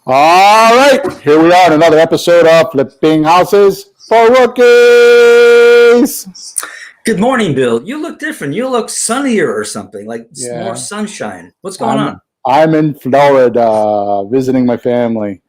All right, here we are in another episode of Flipping Houses for Rookies. Good morning, Bill. You look different. You look sunnier or something, like more Yeah, sunshine. What's going on? I'm in Florida visiting my family.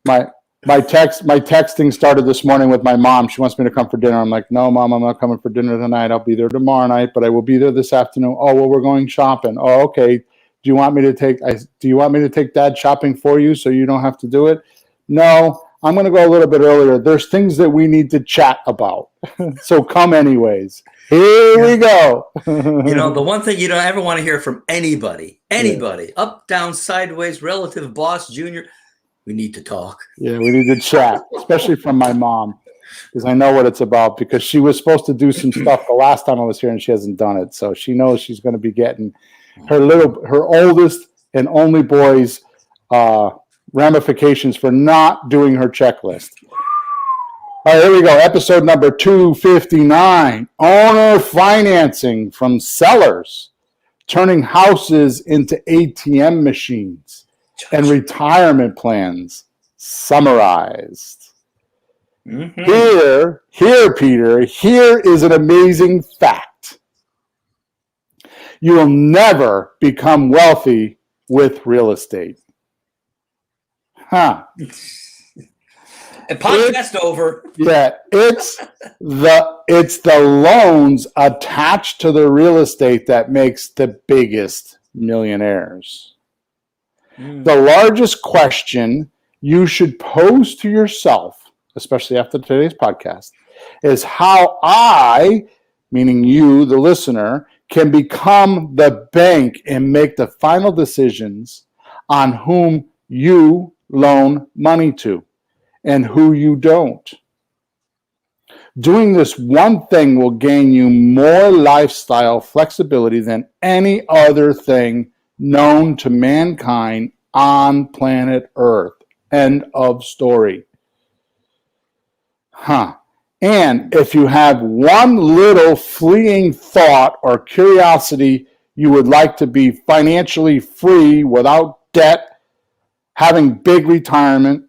My texting started this morning with my mom. She wants me to come for dinner. I'm like, no, Mom, I'm not coming for dinner tonight. I'll be there tomorrow night, but I will be there this afternoon. Oh, well, we're going shopping. Oh, okay. Do you want me to take Dad shopping for you so you don't have to do it? No, I'm going to go a little bit earlier. There's things that we need to chat about. So come anyways. Here we go. The one thing you don't ever want to hear from anybody, up, down, sideways, relative, boss, junior, we need to talk. Yeah, we need to chat, especially from my mom, because I know what it's about, because she was supposed to do some stuff the last time I was here and she hasn't done it. So she knows she's going to be getting her oldest and only boy's ramifications for not doing her checklist. All right, here we go. Episode number 259, owner financing from sellers, turning houses into ATM machines and retirement plans summarized. Mm-hmm. Here, Peter, here is an amazing fact. You will never become wealthy with real estate. Huh. And podcast over. Yeah, it's the loans attached to the real estate that makes the biggest millionaires. The largest question you should pose to yourself, especially after today's podcast, is how I, meaning you, the listener, can become the bank and make the final decisions on whom you loan money to and who you don't. Doing this one thing will gain you more lifestyle flexibility than any other thing known to mankind on planet Earth. End of story. And if you have one little fleeting thought or curiosity you would like to be financially free without debt, having big retirement,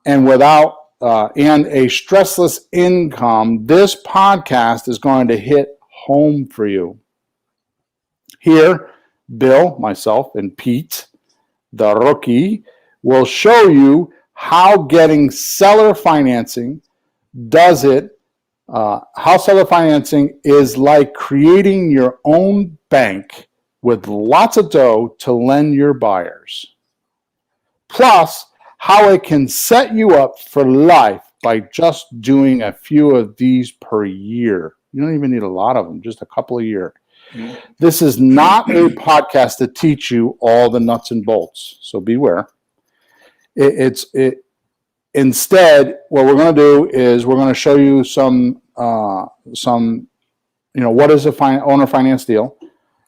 and without and a stressless income, this podcast is going to hit home for you. Here, Bill, myself, and Pete, the rookie, will show you how getting seller financing does it. How seller financing is like creating your own bank with lots of dough to lend your buyers. Plus, how it can set you up for life by just doing a few of these per year. You don't even need a lot of them, just a couple a year. This is not a podcast to teach you all the nuts and bolts, so beware. Instead, what we're going to do is we're going to show you some what is a owner finance deal,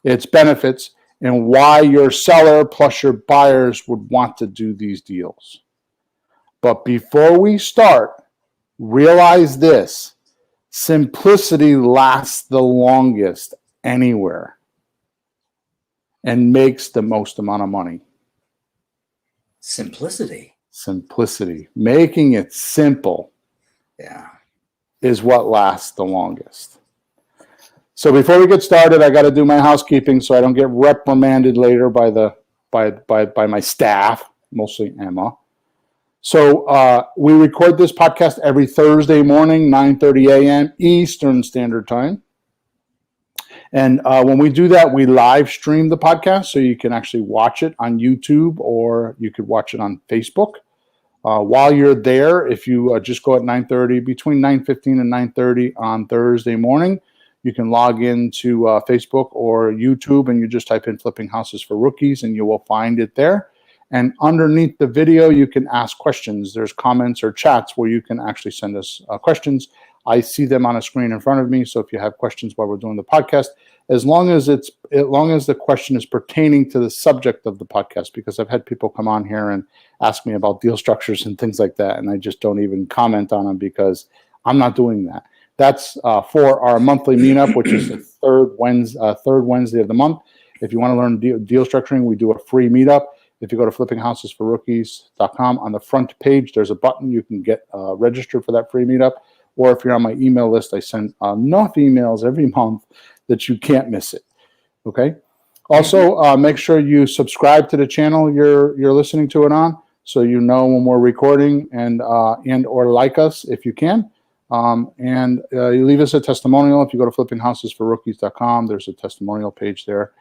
its benefits, and why your seller plus your buyers would want to do these deals. But before we start, realize this: simplicity lasts the longest anywhere and makes the most amount of money. Simplicity. Making it simple is what lasts the longest. So before we get started, I got to do my housekeeping so I don't get reprimanded later by my staff, mostly Emma. So we record this podcast every Thursday morning, 9:30 a.m. Eastern Standard Time. And when we do that, we live stream the podcast, so you can actually watch it on YouTube or you could watch it on Facebook. While you're there, if you just go at 9:30, between 9:15 and 9:30 on Thursday morning, you can log into Facebook or YouTube and you just type in Flipping Houses for Rookies and you will find it there. And underneath the video, you can ask questions. There's comments or chats where you can actually send us questions. I see them on a screen in front of me. So if you have questions while we're doing the podcast, as long as the question is pertaining to the subject of the podcast, because I've had people come on here and ask me about deal structures and things like that, and I just don't even comment on them because I'm not doing that. That's for our monthly meetup, which is the third Wednesday of the month. If you want to learn deal structuring, we do a free meetup. If you go to flippinghousesforrookies.com, on the front page, there's a button you can get registered for that free meetup. Or if you're on my email list, I send enough emails every month that you can't miss it. Okay. Also, make sure you subscribe to the channel you're listening to it on, so you know when we're recording, and or like us if you can. You leave us a testimonial. If you go to flippinghousesforrookies.com, there's a testimonial page there.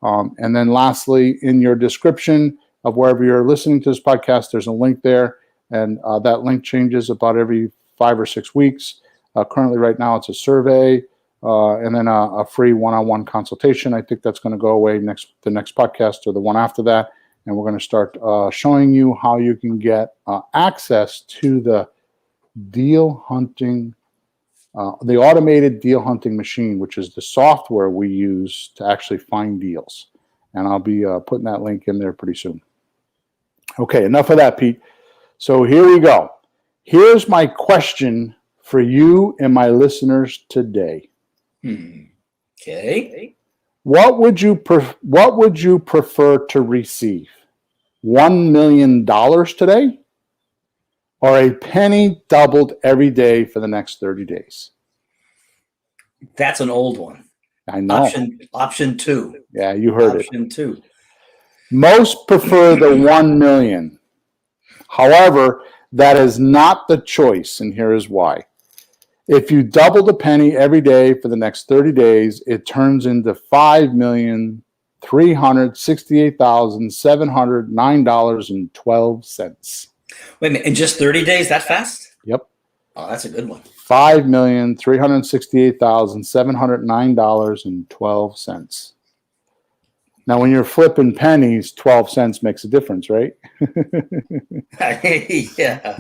And then lastly, in your description of wherever you're listening to this podcast, there's a link there, and that link changes about every 5 or 6 weeks. Currently, right now, it's a survey, and then a free one-on-one consultation. I think that's going to go away the next podcast or the one after that, and we're going to start showing you how you can get access to the deal hunting, the automated deal hunting machine, which is the software we use to actually find deals. And I'll be putting that link in there pretty soon. Okay, enough of that, Pete. So here we go. Here's my question for you and my listeners today. Okay. What would you prefer to receive? $1 million today, or a penny doubled every day for the next 30 days? That's an old one. I know. Option 2. Yeah, you heard it. Option 2. Most prefer the 1 million. However, that is not the choice, and here is why. If you double the penny every day for the next 30 days, it turns into $5,368,709.12. Wait a minute, in just 30 days, that fast? Yep. Oh, that's a good one. $5,368,709.12. Now, when you're flipping pennies, 12 cents makes a difference, right? Yeah.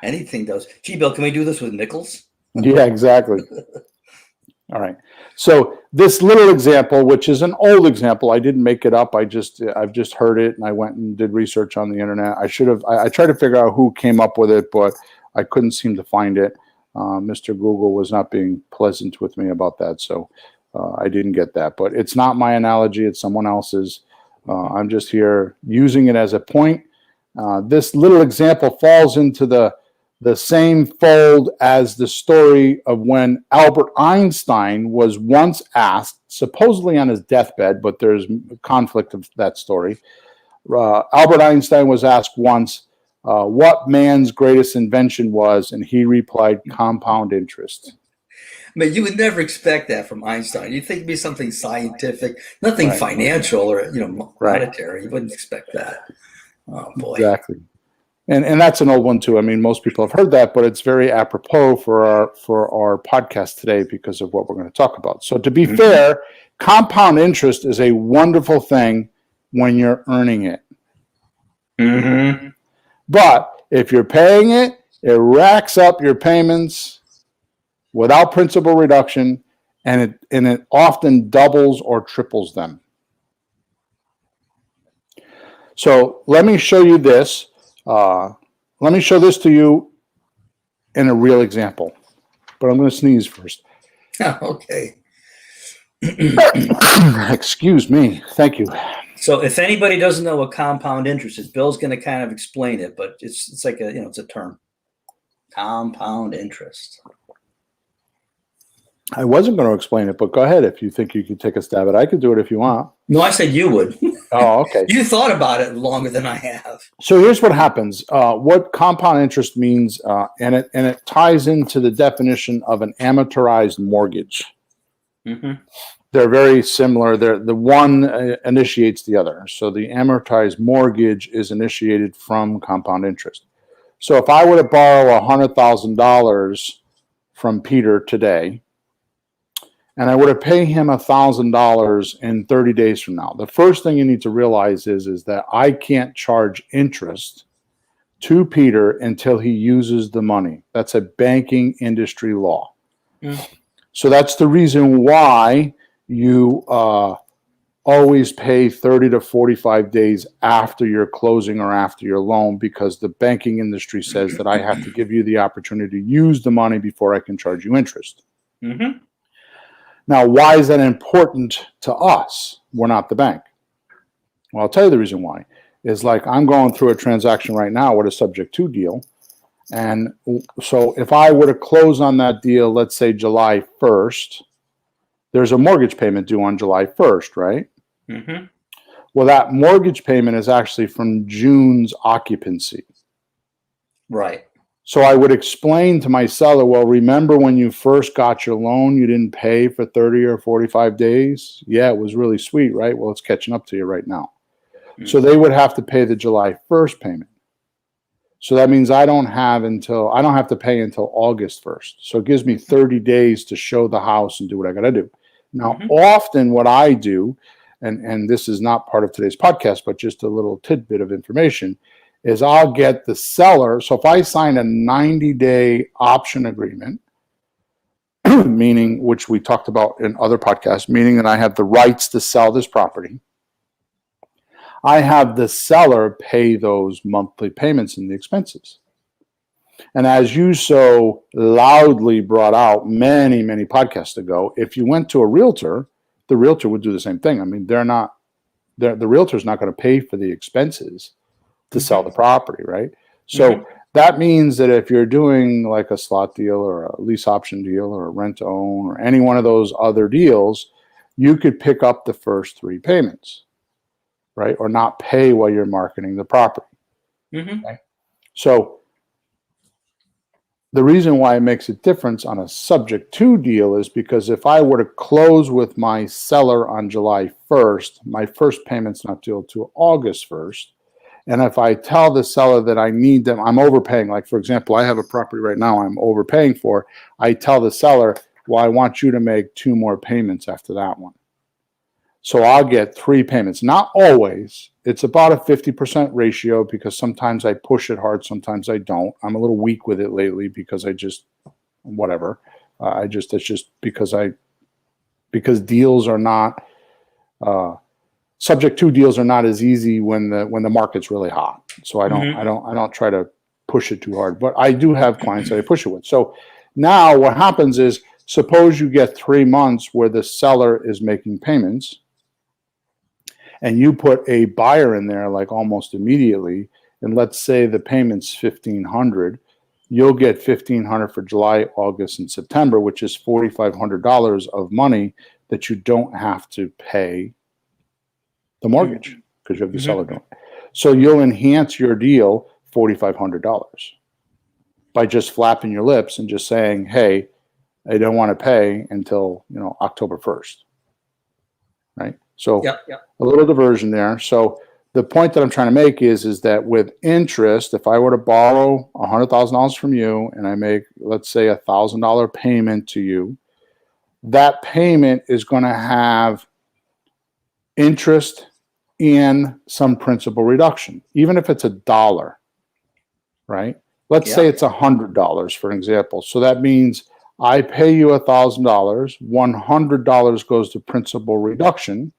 Anything does. Gee, Bill, can we do this with nickels? Yeah, exactly. All right. So this little example, which is an old example, I didn't make it up. I've just heard it, and I went and did research on the internet. I tried to figure out who came up with it, but I couldn't seem to find it. Mr. Google was not being pleasant with me about that, so I didn't get that. But it's not my analogy; it's someone else's. I'm just here using it as a point. This little example falls into the same fold as the story of when Albert Einstein was once asked, supposedly on his deathbed, but there's conflict of that story. Albert Einstein was asked once what man's greatest invention was, and he replied, compound interest. I mean, you would never expect that from Einstein. You'd think it'd be something scientific, nothing financial or monetary. You wouldn't expect that. Oh boy. Exactly. And that's an old one too. I mean, most people have heard that, but it's very apropos for our podcast today because of what we're going to talk about. So to be fair, compound interest is a wonderful thing when you're earning it. Mm-hmm. But if you're paying it, it racks up your payments without principal reduction, and it often doubles or triples them. So let me show you this. Let me show this to you in a real example, but I'm going to sneeze first. Okay. Excuse me. Thank you. So if anybody doesn't know what compound interest is, Bill's going to kind of explain it, but it's like it's a term. Compound interest. I wasn't going to explain it, but go ahead if you think you could take a stab at it. I could do it if you want. No, I said you would. Oh, okay. You thought about it longer than I have. So here's what happens. What compound interest means, and it ties into the definition of an amortized mortgage. Mm-hmm. They're very similar. The one initiates the other. So the amortized mortgage is initiated from compound interest. So if I were to borrow $100,000 from Peter today, and I were to pay him $1,000 in 30 days from now, the first thing you need to realize is that I can't charge interest to Peter until he uses the money. That's a banking industry law. Mm. So that's the reason why you always pay 30 to 45 days after your closing or after your loan, because the banking industry says that I have to give you the opportunity to use the money before I can charge you interest. Mm-hmm. Now, why is that important to us? We're not the bank. Well, I'll tell you the reason why. is like I'm going through a transaction right now with a subject to deal. And so if I were to close on that deal, let's say July 1st, there's a mortgage payment due on July 1st, right? Mm-hmm. Well, that mortgage payment is actually from June's occupancy. Right. So I would explain to my seller, well, remember when you first got your loan, you didn't pay for 30 or 45 days? Yeah, it was really sweet, right? Well, it's catching up to you right now. Mm-hmm. So they would have to pay the July 1st payment. So that means I don't have to pay until August 1st. So it gives me 30 days to show the house and do what I got to do. Now, mm-hmm. often what I do, and this is not part of today's podcast, but just a little tidbit of information, is I'll get the seller. So if I sign a 90-day option agreement, meaning, which we talked about in other podcasts, meaning that I have the rights to sell this property, I have the seller pay those monthly payments and the expenses. And as you so loudly brought out many, many podcasts ago, if you went to a realtor, the realtor would do the same thing. I mean, the realtor's not going to pay for the expenses to sell the property, right? So mm-hmm. that means that if you're doing like a slot deal or a lease option deal or a rent to own or any one of those other deals, you could pick up the first 3 payments, right? Or not pay while you're marketing the property. Mm-hmm. Okay? So the reason why it makes a difference on a subject to deal is because if I were to close with my seller on July 1st, my first payment's not due till August 1st. And if I tell the seller that I need them, I'm overpaying. Like, for example, I have a property right now I'm overpaying for. I tell the seller, well, I want you to make 2 more payments after that one. So I'll get 3 payments. Not always. It's about a 50% ratio because sometimes I push it hard, sometimes I don't. I'm a little weak with it lately because I just, whatever. It's just because deals are not, subject to deals are not as easy when the market's really hot. So I don't try to push it too hard, but I do have clients that I push it with. So now what happens is, suppose you get 3 months where the seller is making payments and you put a buyer in there like almost immediately, and let's say the payment's $1,500, you'll get $1,500 for July, August, and September, which is $4,500 of money that you don't have to pay the mortgage because you have the seller doing it. So you'll enhance your deal $4,500 by just flapping your lips and just saying, hey, I don't want to pay until October 1st, right? So a little diversion there. So the point that I'm trying to make is that with interest, if I were to borrow $100,000 from you and I make, let's say, $1,000 payment to you, that payment is going to have interest and some principal reduction, even if it's $1, right? Let's say it's $100, for example. So that means I pay you $1,000, $100 goes to principal reduction,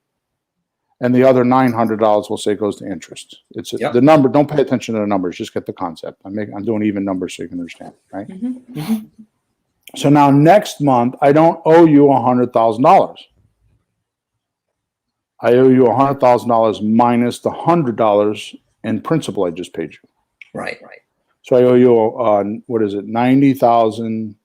and the other $900 we'll say goes to interest. It's the number. Don't pay attention to the numbers. Just get the concept. I'm doing even numbers so you can understand, right? Mm-hmm. Mm-hmm. So now next month I don't owe you $100,000. I owe you $100,000 minus the $100 in principal I just paid you. Right. So I owe you $90,900.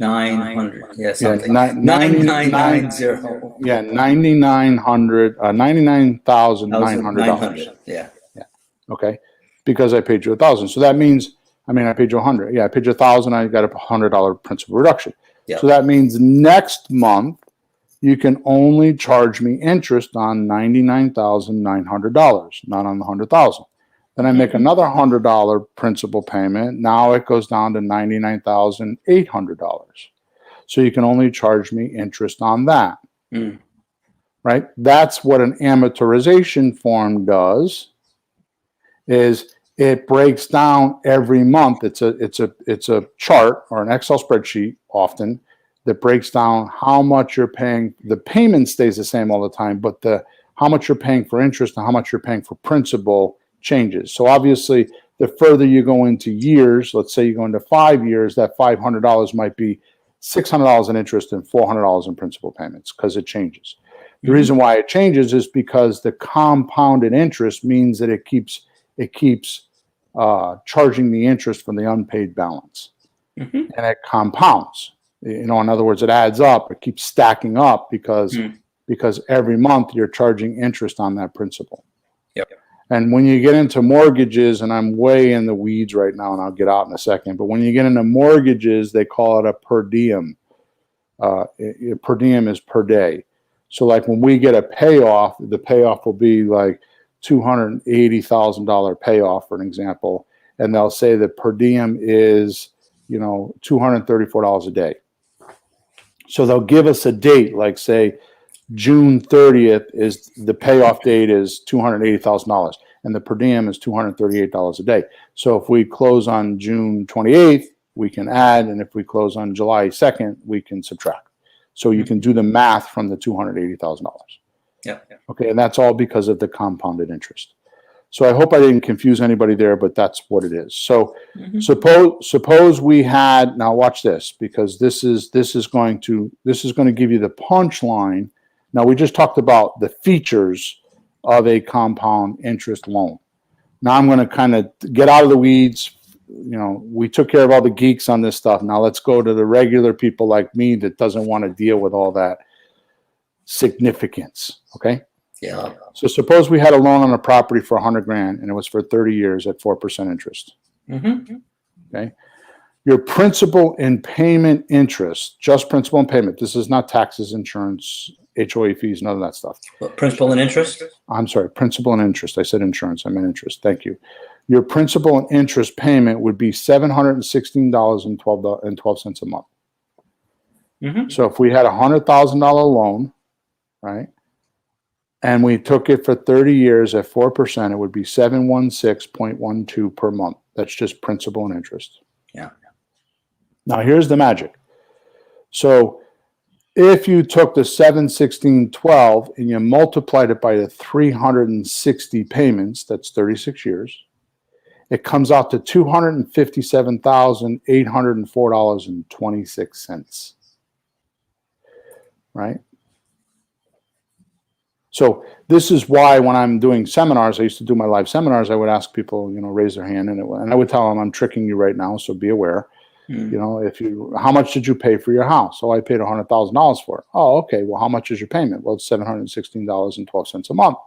$990. Yeah, something. 9990. Yeah, $99,900. Yeah. Okay, because I paid you $1,000. So that means, I paid you $100. Yeah, I paid you $1,000. I got a $100 principal reduction. Yep. So that means next month you can only charge me interest on $99,900, not on the $100,000. Then I make another $100 principal payment. Now it goes down to $99,800. So you can only charge me interest on that. Right? That's what an amortization form does. Is it breaks down every month. It's a chart or an Excel spreadsheet often that breaks down how much you're paying. The payment stays the same all the time, but how much you're paying for interest and how much you're paying for principal changes. So obviously, the further you go into years, let's say you go into 5 years, that $500 might be $600 in interest and $400 in principal payments because it changes. The Mhm. reason why it changes is because the compounded interest means that it keeps charging the interest from the unpaid balance, Mhm. and it compounds. In other words, it adds up. It keeps stacking up because every month you're charging interest on that principal. Yep. And when you get into mortgages, and I'm way in the weeds right now, and I'll get out in a second, but when you get into mortgages, they call it a per diem. Per diem is per day. So like when we get a payoff, the payoff will be like $280,000 payoff, for an example, and they'll say that per diem is, $234 a day. So they'll give us a date, like say June 30th is the payoff date is $280,000, and the per diem is $238 a day. So if we close on June 28th, we can add, and if we close on July 2nd, we can subtract. So you can do the math from the $280,000. Yeah. Okay, and that's all because of the compounded interest. So I hope I didn't confuse anybody there, but that's what it is. So suppose we had, now watch this, because this is going to give you the punchline. Now we just talked about the features of a compound interest loan. Now I'm going to kind of get out of the weeds. We took care of all the geeks on this stuff. Now let's go to the regular people like me that doesn't want to deal with all that significance. Okay. Yeah. So suppose we had a loan on a property for $100,000 and it was for 30 years at 4% interest. Mm-hmm. Okay. Your principal and payment interest, just principal and payment. This is not taxes, insurance, HOA fees, none of that stuff. What, principal and interest? I'm sorry, principal and interest. I said insurance, I meant interest. Thank you. Your principal and interest payment would be $716.12 a month. Mm-hmm. So if we had a $100,000 loan, right, and we took it for 30 years at 4%, it would be $716.12 per month. That's just principal and interest. Yeah. Now here's the magic. So if you took the $716.12 and you multiplied it by the 360 payments, that's 36 years, it comes out to $257,804.26. Right? So this is why when I'm doing seminars, I used to do my live seminars, I would ask people, raise their hand, and I would tell them, I'm tricking you right now, so be aware. How much did you pay for your house? Oh, I paid $100,000 for it. Oh, okay. Well, how much is your payment? Well, it's $716.12 a month,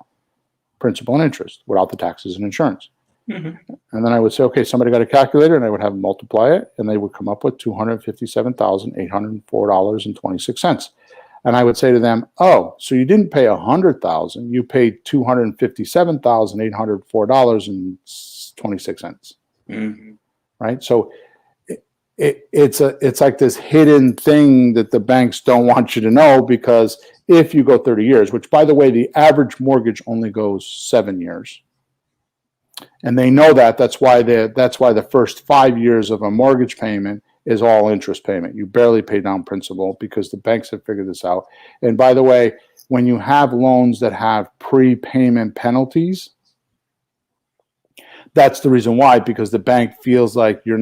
principal and interest, without the taxes and insurance. Mm-hmm. And then I would say, okay, somebody got a calculator, and I would have them multiply it, and they would come up with $257,804.26. And I would say to them, oh, so you didn't pay $100,000, you paid $257,804.26. Mm-hmm. Right? So it's like this hidden thing that the banks don't want you to know, because if you go 30 years, which by the way, the average mortgage only goes 7 years. And they know that. That's why the first 5 years of a mortgage payment is all interest payment. You barely pay down principal because the banks have figured this out. And by the way, when you have loans that have prepayment penalties, that's the reason why, because the bank feels like the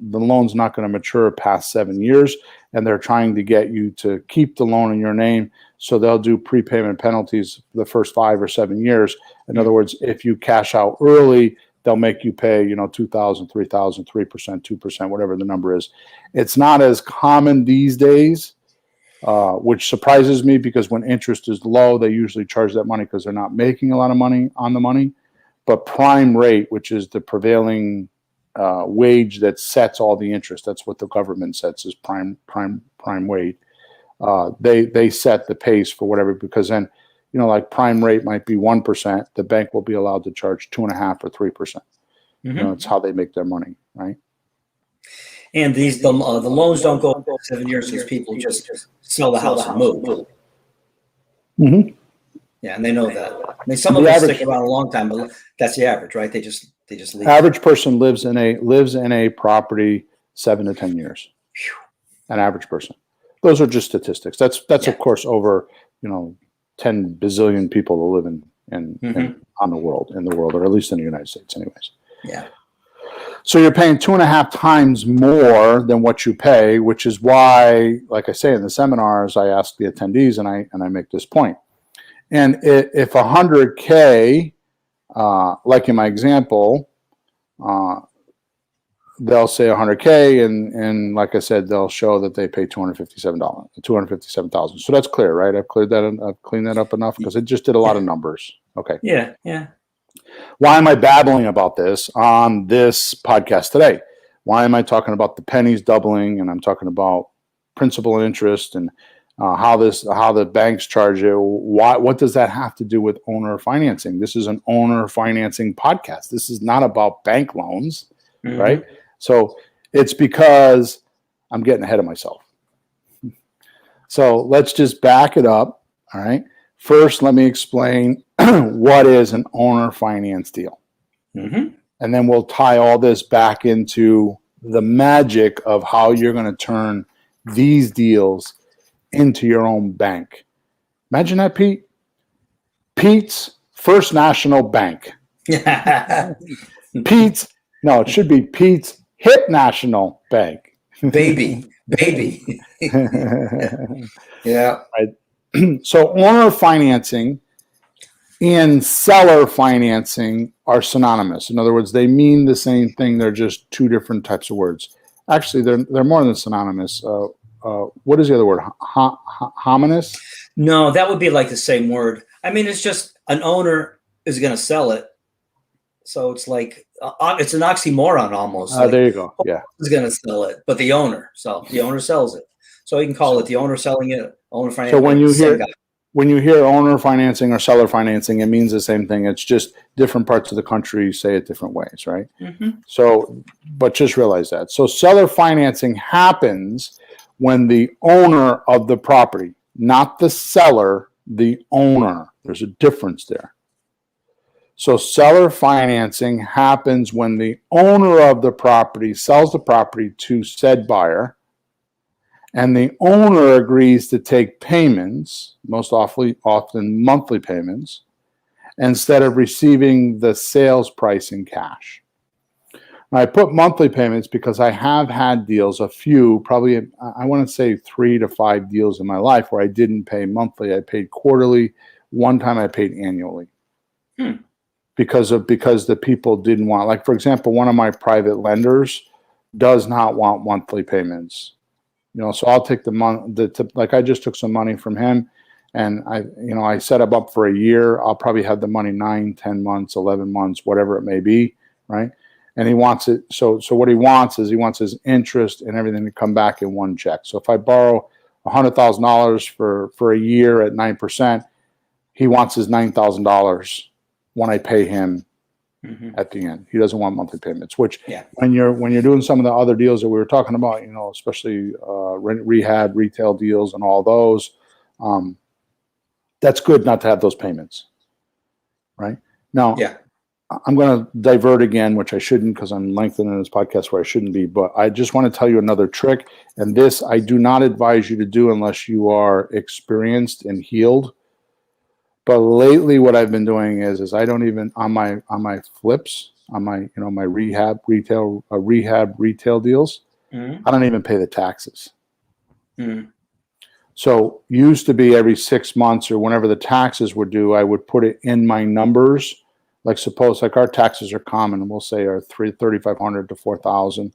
loan's not going to mature past 7 years, and they're trying to get you to keep the loan in your name. So they'll do prepayment penalties the first 5 or 7 years. In other words, if you cash out early, they'll make you pay, $2,000, $3,000, 3%, 2%, whatever the number is. It's not as common these days, which surprises me, because when interest is low, they usually charge that money because they're not making a lot of money on the money. But prime rate, which is the prevailing wage that sets all the interest, that's what the government sets, is prime wage. They set the pace for whatever, because then, like prime rate might be 1%, the bank will be allowed to charge 2.5% or 3%. Mm-hmm. It's how they make their money, right? And the loans don't go 7 years because people just sell the house and move. Mm-hmm. Yeah, and they know that. I mean, some of them stick around a long time, but that's the average, right? They just leave. Average person lives in a property 7 to 10 years. Whew. An average person. Those are just statistics. That's of course over 10 bazillion people that live in the world, or at least in the United States, anyways. Yeah. So you're paying 2.5 times more than what you pay, which is why, like I say in the seminars, I ask the attendees and I make this point. And if 100K, like in my example, they'll say 100K, and like I said, they'll show that they pay $257,000. So that's clear, right? I've cleaned that up enough because it just did a lot of numbers. Okay. Yeah. Yeah. Why am I babbling about this on this podcast today? Why am I talking about the pennies doubling, and I'm talking about principal and interest, and how the banks charge it? What does that have to do with owner financing? This is an owner financing podcast. This is not about bank loans, right? So it's because I'm getting ahead of myself. So let's just back it up. All right. First, let me explain what is an owner finance deal. And then we'll tie all this back into the magic of how you're going to turn these deals into your own bank. Imagine that, Pete. Pete's First National Bank. It should be Pete's Hit National Bank. Baby. Yeah. Right. So owner financing and seller financing are synonymous. In other words, they mean the same thing. They're just two different types of words. Actually, they're more than synonymous. What is the other word? Homonymous? No, that would be like the same word. I mean, it's just an owner is going to sell it. So it's like, it's an oxymoron almost. There you go. Yeah. Is going to sell it, but the owner sells it. So you can call it the owner selling it, owner financing. So when you hear owner financing or seller financing, it means the same thing. It's just different parts of the country say it different ways, right? So, but just realize that. So seller financing happens when the owner of the property, not the seller, the owner. There's a difference there. So seller financing happens when the owner of the property sells the property to said buyer, and the owner agrees to take payments, most often monthly payments, instead of receiving the sales price in cash. Now, I put monthly payments because I have had deals, a few, probably I want to say 3 to 5 deals in my life where I didn't pay monthly. I paid quarterly. One time I paid annually. Because the people didn't want, like, for example, one of my private lenders does not want monthly payments. So I'll take the month. Like, I just took some money from him, and I set him up for a year. I'll probably have the money 9, 10 months, 11 months, whatever it may be, right? And he wants it. So what he wants is his interest and everything to come back in one check. So if I borrow $100,000 for a year at 9%, he wants his $9,000 when I pay him at the end. He doesn't want monthly payments, which when you're doing some of the other deals that we were talking about, especially rehab, retail deals and all those, that's good not to have those payments, right? Now, I'm going to divert again, which I shouldn't because I'm lengthening this podcast where I shouldn't be, but I just want to tell you another trick. And this I do not advise you to do unless you are experienced and healed. But lately, what I've been doing is I don't even on my flips, on my my rehab retail deals, I don't even pay the taxes. So used to be every 6 months or whenever the taxes were due, I would put it in my numbers. Like, suppose our taxes are common, we'll say are $3,500 to $4,000.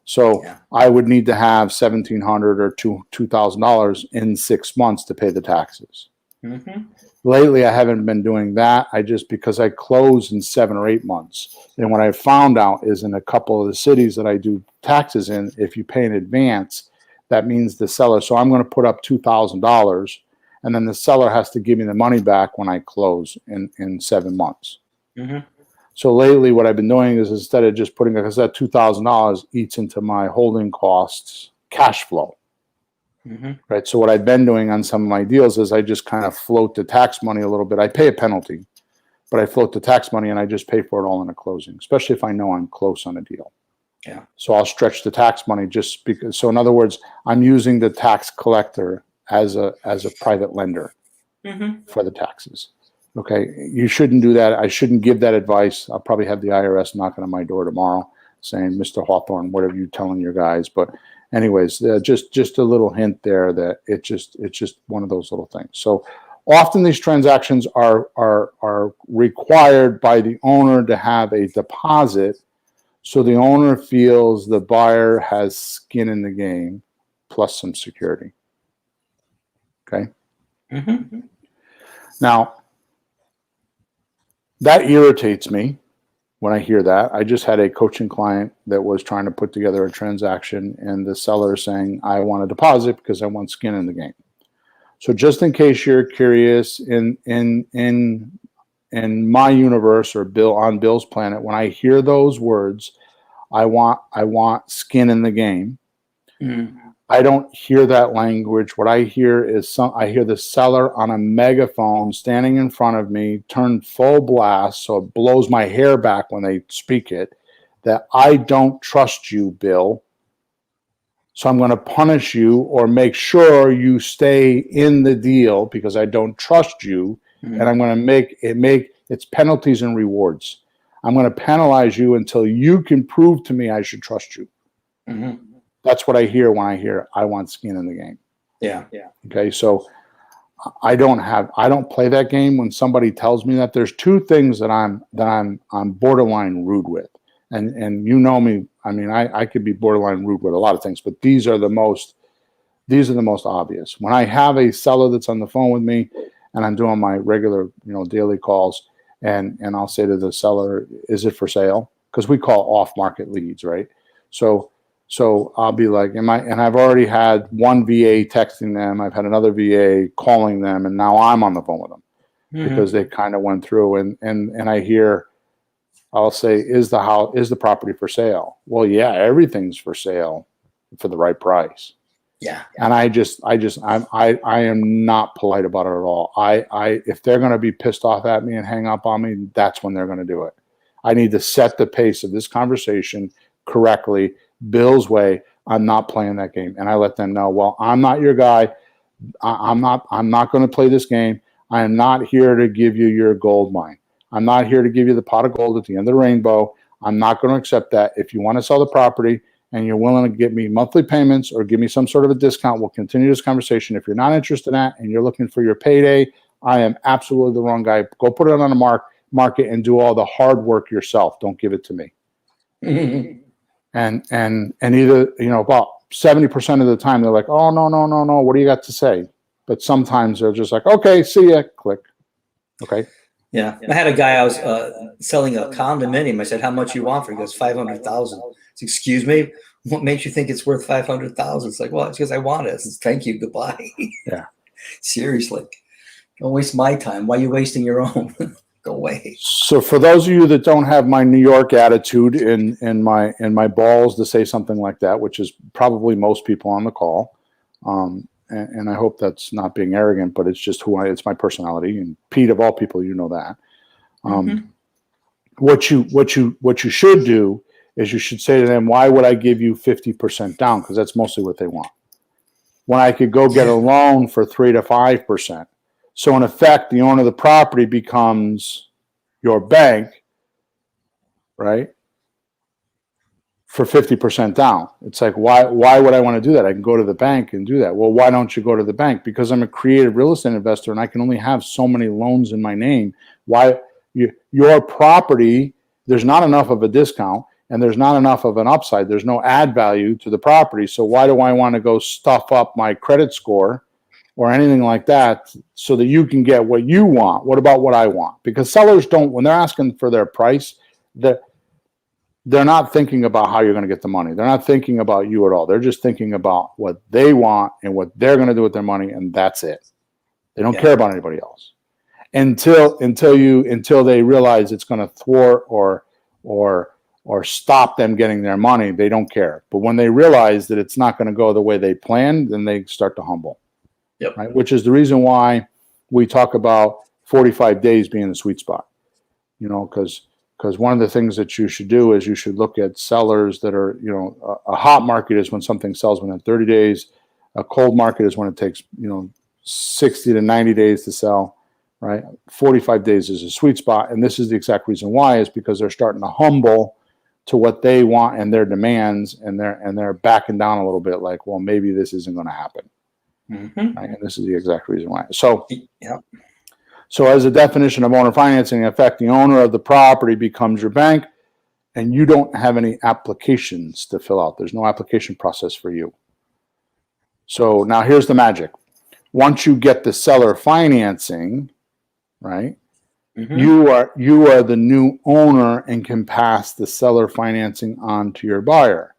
So I would need to have $1,700 or $2,000 in 6 months to pay the taxes. Lately, I haven't been doing that. Because I close in 7 or 8 months. And what I found out is in a couple of the cities that I do taxes in, if you pay in advance, that means the seller. So I'm going to put up $2,000, and then the seller has to give me the money back when I close in 7 months. So lately, what I've been doing is instead of just putting, because that $2,000 eats into my holding costs cash flow. Right. So what I've been doing on some of my deals is I just kind of float the tax money a little bit. I pay a penalty, but I float the tax money and I just pay for it all in a closing, especially if I know I'm close on a deal. So I'll stretch the tax money just because. So in other words, I'm using the tax collector as a private lender for the taxes. Okay. You shouldn't do that. I shouldn't give that advice. I'll probably have the IRS knocking on my door tomorrow. saying, Mr. Hawthorne, what are you telling your guys? But anyways, just a little hint there that it's just one of those little things. So often these transactions are required by the owner to have a deposit, so the owner feels the buyer has skin in the game plus some security. Okay. Mm-hmm. Now, that irritates me when I hear that. I just had a coaching client that was trying to put together a transaction, and the seller is saying, I want a deposit because I want skin in the game. So just in case you're curious, in my universe, or on Bill's planet, when I hear those words, I want skin in the game. Mm-hmm. I don't hear that language. What I hear is I hear the seller on a megaphone standing in front of me, turned full blast, so it blows my hair back when they speak it, that I don't trust you, Bill. So I'm going to punish you or make sure you stay in the deal because I don't trust you. Mm-hmm. And I'm going to make it's penalties and rewards. I'm going to penalize you until you can prove to me I should trust you. Mm-hmm. That's what I hear when I hear I want skin in the game. Yeah. Okay. So I don't play that game. When somebody tells me that, there's two things that I'm borderline rude with. And you know me, I mean, I could be borderline rude with a lot of things, but these are the most obvious. When I have a seller that's on the phone with me and I'm doing my regular, daily calls, and I'll say to the seller, is it for sale? Because we call off market leads, right? So I'll be like, and I've already had one VA texting them. I've had another VA calling them, and now I'm on the phone with them. Mm-hmm. Because they kind of went through and I hear, I'll say, is the property for sale? Well, yeah, everything's for sale for the right price. Yeah. And I am not polite about it at all. If they're going to be pissed off at me and hang up on me, that's when they're going to do it. I need to set the pace of this conversation correctly, Bill's way. I'm not playing that game. And I let them know, well, I'm not your guy. I'm not going to play this game. I am not here to give you your gold mine. I'm not here to give you the pot of gold at the end of the rainbow. I'm not going to accept that. If you want to sell the property and you're willing to give me monthly payments or give me some sort of a discount, we'll continue this conversation. If you're not interested in that and you're looking for your payday, I am absolutely the wrong guy. Go put it on the market and do all the hard work yourself. Don't give it to me. Mm-hmm. And either, about 70% of the time they're like, oh, no. What do you got to say? But sometimes they're just like, okay, see ya, click. Okay. Yeah. I had a guy, I was selling a condominium. I said, how much you want for it? He goes, $500,000. Excuse me, what makes you think it's worth $500,000? It's like, well, it's because I want it. It's, thank you, goodbye. Yeah. Seriously. Don't waste my time. Why are you wasting your own? Go away. So for those of you that don't have my New York attitude and my balls to say something like that, which is probably most people on the call, and I hope that's not being arrogant, but it's just it's my personality. And Pete, of all people, you know that. Mm-hmm. What you should do is you should say to them, why would I give you 50% down? Because that's mostly what they want. When I could go get a loan for 3 to 5%. So in effect, the owner of the property becomes your bank, right? For 50% down. It's like, why would I want to do that? I can go to the bank and do that. Well, why don't you go to the bank? Because I'm a creative real estate investor and I can only have so many loans in my name. Why your property, there's not enough of a discount and there's not enough of an upside. There's no add value to the property. So why do I want to go stuff up my credit score or anything like that so that you can get what you want? What about what I want? Because sellers don't, when they're asking for their price, they're not thinking about how you're going to get the money. They're not thinking about you at all. They're just thinking about what they want and what they're going to do with their money, and that's it. They don't care about anybody else until they realize it's going to thwart or stop them getting their money. They don't care. But when they realize that it's not going to go the way they planned, then they start to humble. Yep. Right? Which is the reason why we talk about 45 days being the sweet spot. Because one of the things that you should do is you should look at sellers that are, a hot market is when something sells within 30 days. A cold market is when it takes, 60 to 90 days to sell, right? 45 days is a sweet spot. And this is the exact reason why, is because they're starting to humble to what they want and their demands, and they're backing down a little bit, like, well, maybe this isn't going to happen. Right? And this is the exact reason why. So, so as a definition of owner financing, in effect, the owner of the property becomes your bank, and you don't have any applications to fill out. There's no application process for you. So now here's the magic. Once you get the seller financing, right, you are the new owner and can pass the seller financing on to your buyer,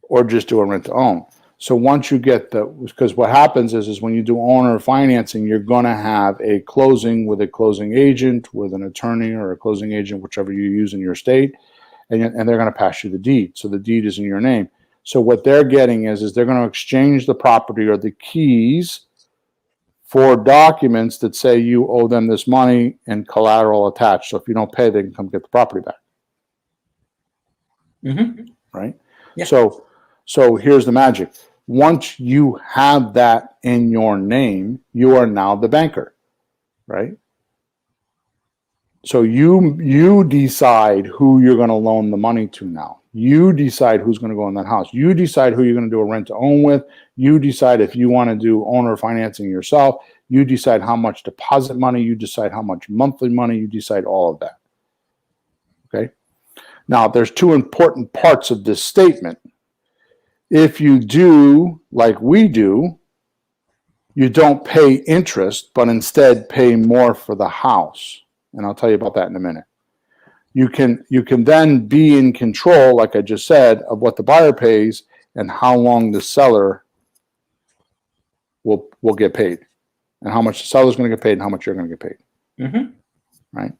or just do a rent to own. So once you get because what happens is when you do owner financing, you're going to have a closing with a closing agent, with an attorney or a closing agent, whichever you use in your state, and they're going to pass you the deed. So the deed is in your name. So what they're getting is they're going to exchange the property or the keys for documents that say you owe them this money and collateral attached. So if you don't pay, they can come get the property back. Right? Yeah. So here's the magic. Once you have that in your name, you are now the banker, right? So you decide who you're going to loan the money to now. You decide who's going to go in that house. You decide who you're going to do a rent to own with. You decide if you want to do owner financing yourself. You decide how much deposit money. You decide how much monthly money. You decide all of that. Okay? Now, there's two important parts of this statement. If you do like we do, you don't pay interest, but instead pay more for the house. And I'll tell you about that in a minute. You can then be in control, like I just said, of what the buyer pays and how long the seller will get paid, and how much the seller's going to get paid and how much you're going to get paid. Right?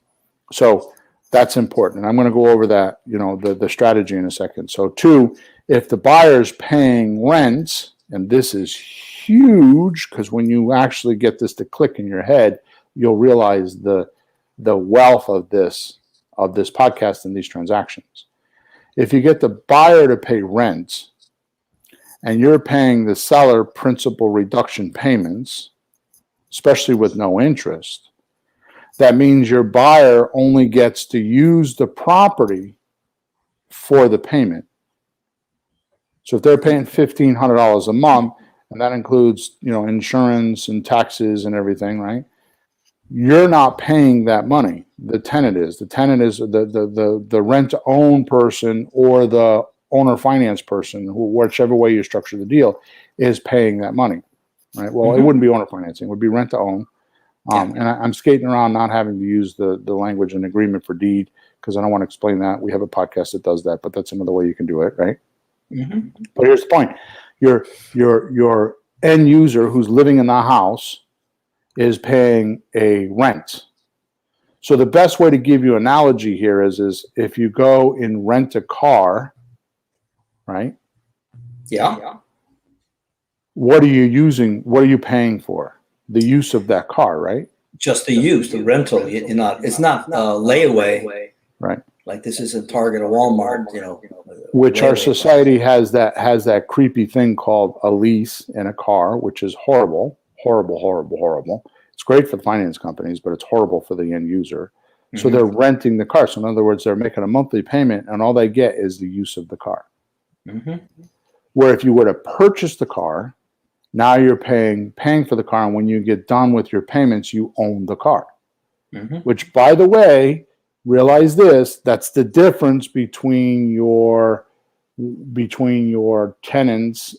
So that's important. And I'm going to go over that, the strategy in a second. So 2, if the buyer's paying rent, and this is huge, because when you actually get this to click in your head, you'll realize the wealth of this podcast and these transactions. If you get the buyer to pay rent and you're paying the seller principal reduction payments, especially with no interest, that means your buyer only gets to use the property for the payment. So if they're paying $1,500 a month, and that includes, insurance and taxes and everything, right? You're not paying that money. The tenant is. The tenant is the rent-to-own person or the owner finance person, whichever way you structure the deal, is paying that money, right? Well, it wouldn't be owner financing. It would be rent-to-own. And I'm skating around not having to use the language and agreement for deed because I don't want to explain that. We have a podcast that does that, but that's another way you can do it, right? But here's the point. Your end user who's living in the house is paying a rent. So the best way to give you an analogy here is if you go and rent a car, right? Yeah. What are you using? What are you paying for? The use of that car, right? Just the use, the rental. It's not layaway. Right. Like this isn't Target or Walmart, Which our society has that creepy thing called a lease in a car, which is horrible. It's great for the finance companies, but it's horrible for the end user. So they're renting the car. So in other words, they're making a monthly payment and all they get is the use of the car. Where if you were to purchase the car, now you're paying for the car. And when you get done with your payments, you own the car, which by the way, realize this, that's the difference between your tenants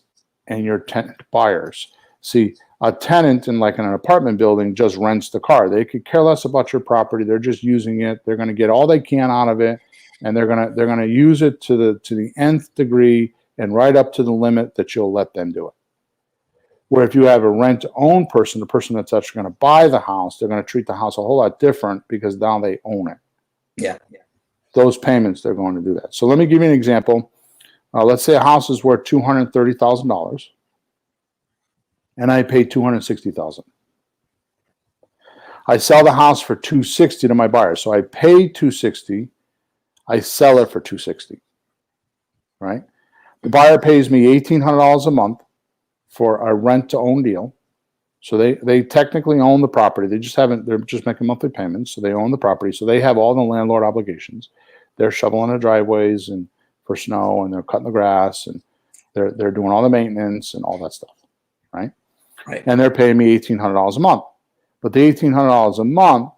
and your tenant buyers. See, a tenant in like in an apartment building just rents the car. They could care less about your property. They're just using it. They're going to get all they can out of it, and they're going to use it to the nth degree and right up to the limit that you'll let them do it. Where if you have a rent-to-own person, the person that's actually going to buy the house, they're going to treat the house a whole lot different because now they own it. Yeah. Those payments, they're going to do that. So let me give you an example. Let's say a house is worth $230,000. And I pay $260,000. I sell the house for $260,000 to my buyer. So I pay $260,000. I sell it for $260,000. Right? The buyer pays me $1,800 a month for a rent-to-own deal. So they technically own the property. They're just making monthly payments. So they own the property. So they have all the landlord obligations. they're shoveling the driveways and for snow, and they're cutting the grass, and they're doing all the maintenance and all that stuff, right? Right. And they're paying me $1,800 a month. But the $1,800 a month,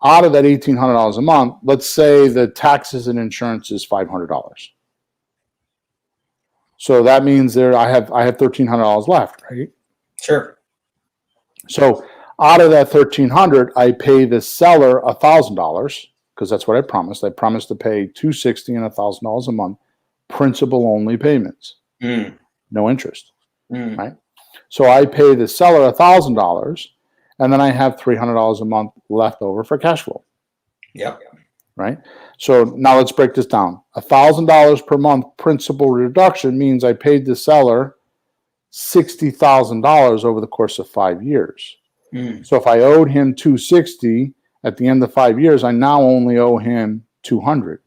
out of that $1,800 a month, let's say the taxes and insurance is $500. So that means I have $1,300 left, right? Sure. So out of that $1,300, I pay the seller $1,000 because that's what I promised. I promised to pay $260 and $1,000 a month, principal only payments, no interest, right? So I pay the seller $1,000, and then I have $300 a month left over for cash flow. Yep. Right. So now let's break this down. $1,000 per month principal reduction means I paid the seller $60,000 over the course of 5 years. So if I owed him $260 at the end of 5 years, I now only owe him $200.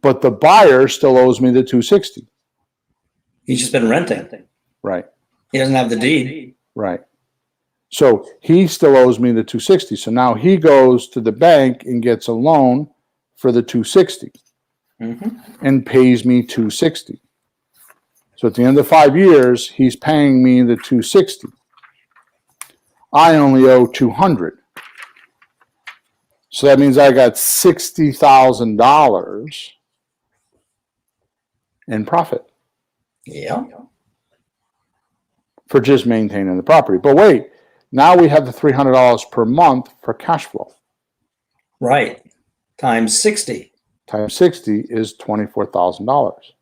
But the buyer still owes me the $260. He's just been renting. Right. He doesn't have the deed. Right. So he still owes me the $260. So now he goes to the bank and gets a loan for the $260 and pays me $260. So at the end of 5 years, he's paying me the $260. I only owe $200. So that means I got $60,000 in profit. Yeah. For just maintaining the property. But wait, now we have the $300 per month for cash flow. Right. Times 60. Times 60 is $24,000.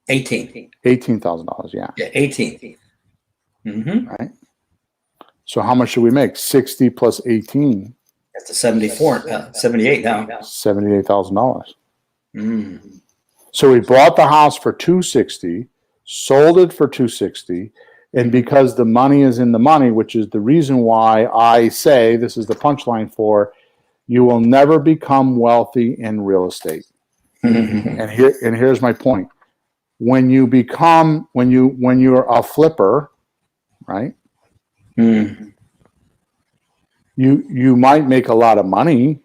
18. $18,000, yeah. Yeah, 18. Right? So how much should we make? 60 plus 18. That's a 78 now. $78,000. So we bought the house for $260, sold it for $260, and because the money is in the money, which is the reason why I say, this is the punchline for, you will never become wealthy in real estate. And here's my point. When you're a flipper, right? You might make a lot of money,